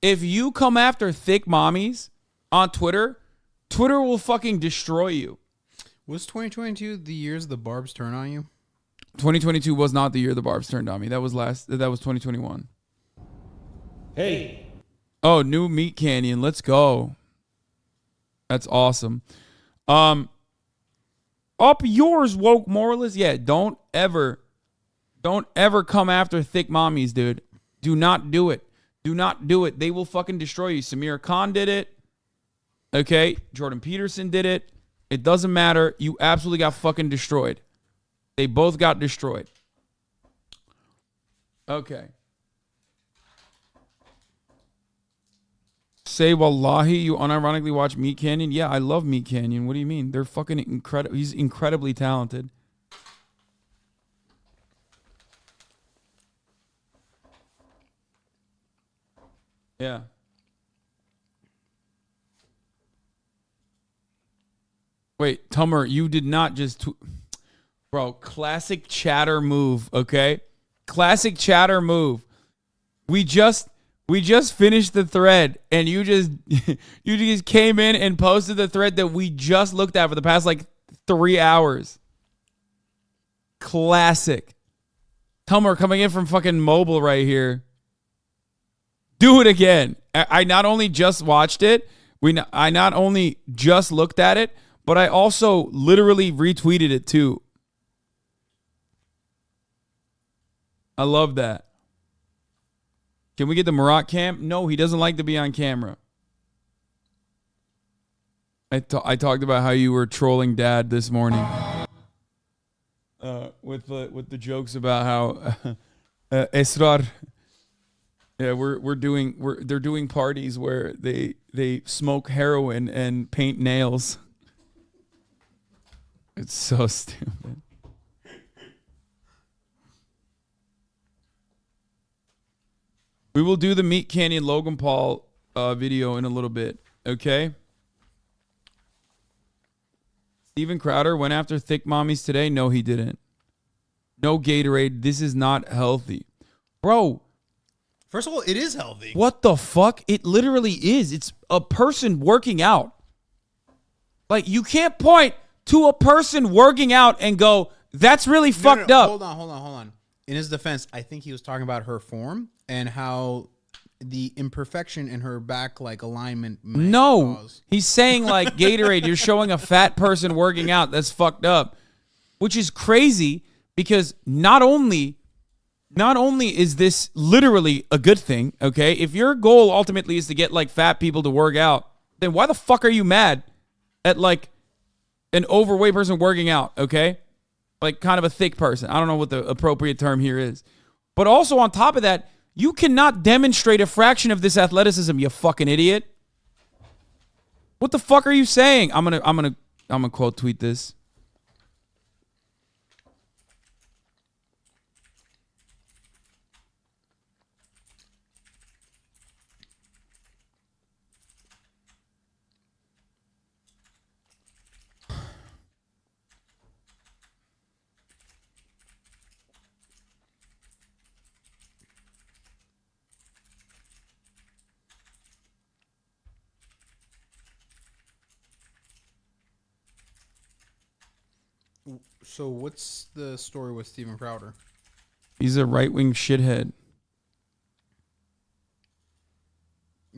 if you come after thick mommies on Twitter, Twitter will fucking destroy you. Was 2022 the years the barbs turn on you? 2022 was not the year the barbs turned on me. That was 2021. Hey. Oh, new Meat Canyon. Let's go. That's awesome. Up yours, woke moralists. Yeah, don't ever come after thick mommies, dude. Do not do it. Do not do it. They will fucking destroy you. Sameera Khan did it. Okay? Jordan Peterson did it. It doesn't matter. You absolutely got fucking destroyed. They both got destroyed. Okay. say wallahi you unironically watch Meat Canyon? Yeah, I love Meat Canyon. What do you mean? They're fucking incredible. He's incredibly talented. Yeah. Wait, Tummer, you did not just... Bro, classic chatter move, okay? Classic chatter move. We just finished the thread, and you just you just came in and posted the thread that we just looked at for the past, like, 3 hours. Classic. Tummer coming in from fucking mobile right here. Do it again. I not only just watched it, I not only just looked at it, but I also literally retweeted it too. I love that. Can we get the MURAT cam? No, he doesn't like to be on camera. I talked about how you were trolling Dad this morning. With the jokes about how Esrar. Yeah, they're doing parties where they smoke heroin and paint nails. It's so stupid. We will do the Meat Canyon Logan Paul video in a little bit, okay? Steven Crowder went after thick mommies today. No, he didn't. No Gatorade. This is not healthy. Bro. First of all, it is healthy. What the fuck? It literally is. It's a person working out. Like, you can't point to a person working out and go, that's really fucked up. Hold on. In his defense, I think he was talking about her form and how the imperfection in her back, like, alignment. No, he's saying, like, Gatorade, you're showing a fat person working out. That's fucked up, which is crazy because not only is this literally a good thing, okay? If your goal ultimately is to get, like, fat people to work out, then why the fuck are you mad at, like, an overweight person working out, okay? Like, kind of a thick person. I don't know what the appropriate term here is. But also on top of that, you cannot demonstrate a fraction of this athleticism, you fucking idiot. What the fuck are you saying? I'm gonna quote tweet this. So what's the story with Steven Crowder? He's a right-wing shithead.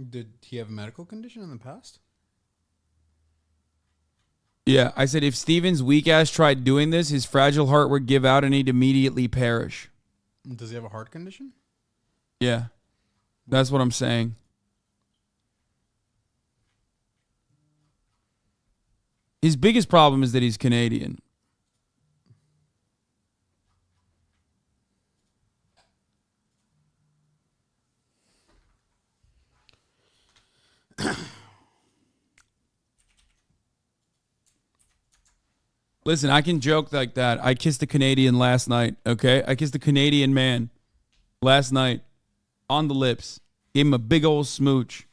Did he have a medical condition in the past? Yeah, I said if Steven's weak ass tried doing this, his fragile heart would give out and he'd immediately perish. Does he have a heart condition? Yeah, that's what I'm saying. His biggest problem is that he's Canadian. Listen, I can joke like that. I kissed a Canadian last night, okay? I kissed a Canadian man last night on the lips. Gave him a big old smooch.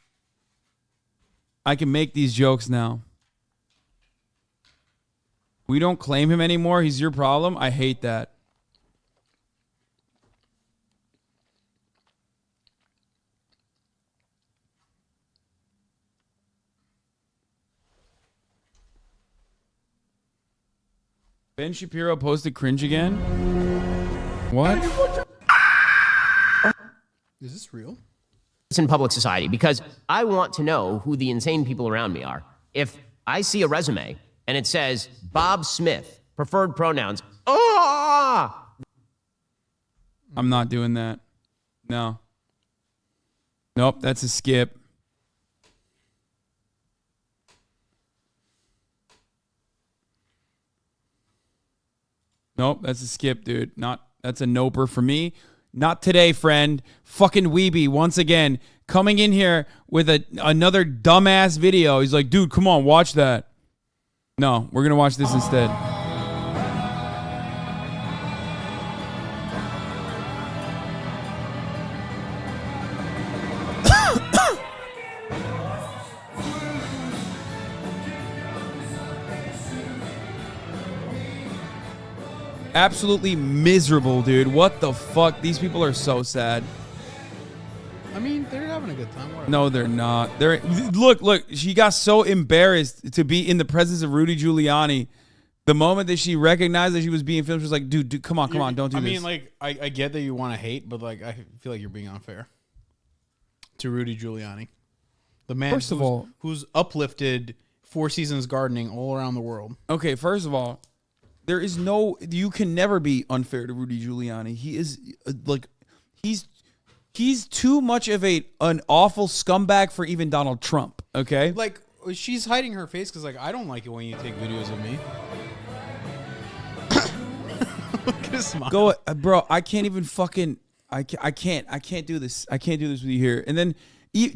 I can make these jokes now. We don't claim him anymore. He's your problem. I hate that. Ben Shapiro posted cringe again? What? Is this real? It's in public society because I want to know who the insane people around me are. If I see a resume and it says Bob Smith, preferred pronouns, I'm not doing that. No. Nope, that's a skip. Nope, that's a skip, dude. That's a noper for me. Not today, friend. Fucking Weeby, once again, coming in here with another dumbass video. He's like, dude, come on, watch that. No, we're going to watch this instead. Absolutely miserable, dude. What the fuck? These people are so sad. I mean, they're having a good time. Whatever. No, they're not. Look. She got so embarrassed to be in the presence of Rudy Giuliani. The moment that she recognized that she was being filmed, she was like, dude, come on, don't do this. I mean, like, I get that you want to hate, but like, I feel like you're being unfair to Rudy Giuliani, the man who's uplifted Four Seasons gardening all around the world. Okay, first of all, you can never be unfair to Rudy Giuliani. He is he's too much of an awful scumbag for even Donald Trump. Okay, like she's hiding her face because like I don't like it when you take videos of me. Look at his smile. Go, bro. I can't even fucking. I can't do this. I can't do this with you here. And then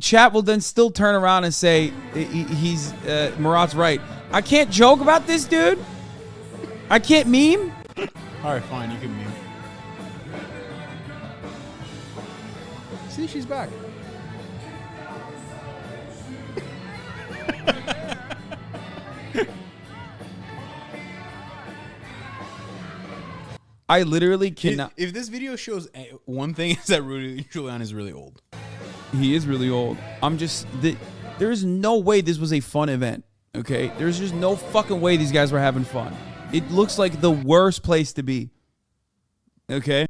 chat will then still turn around and say he's Murat's right. I can't joke about this, dude. I can't meme? All right, fine. You can meme. See, she's back. I literally cannot. If this video shows one thing, is that Rudy Giuliani is really old. He is really old. There is no way this was a fun event. Okay? There's just no fucking way these guys were having fun. It looks like the worst place to be. Okay?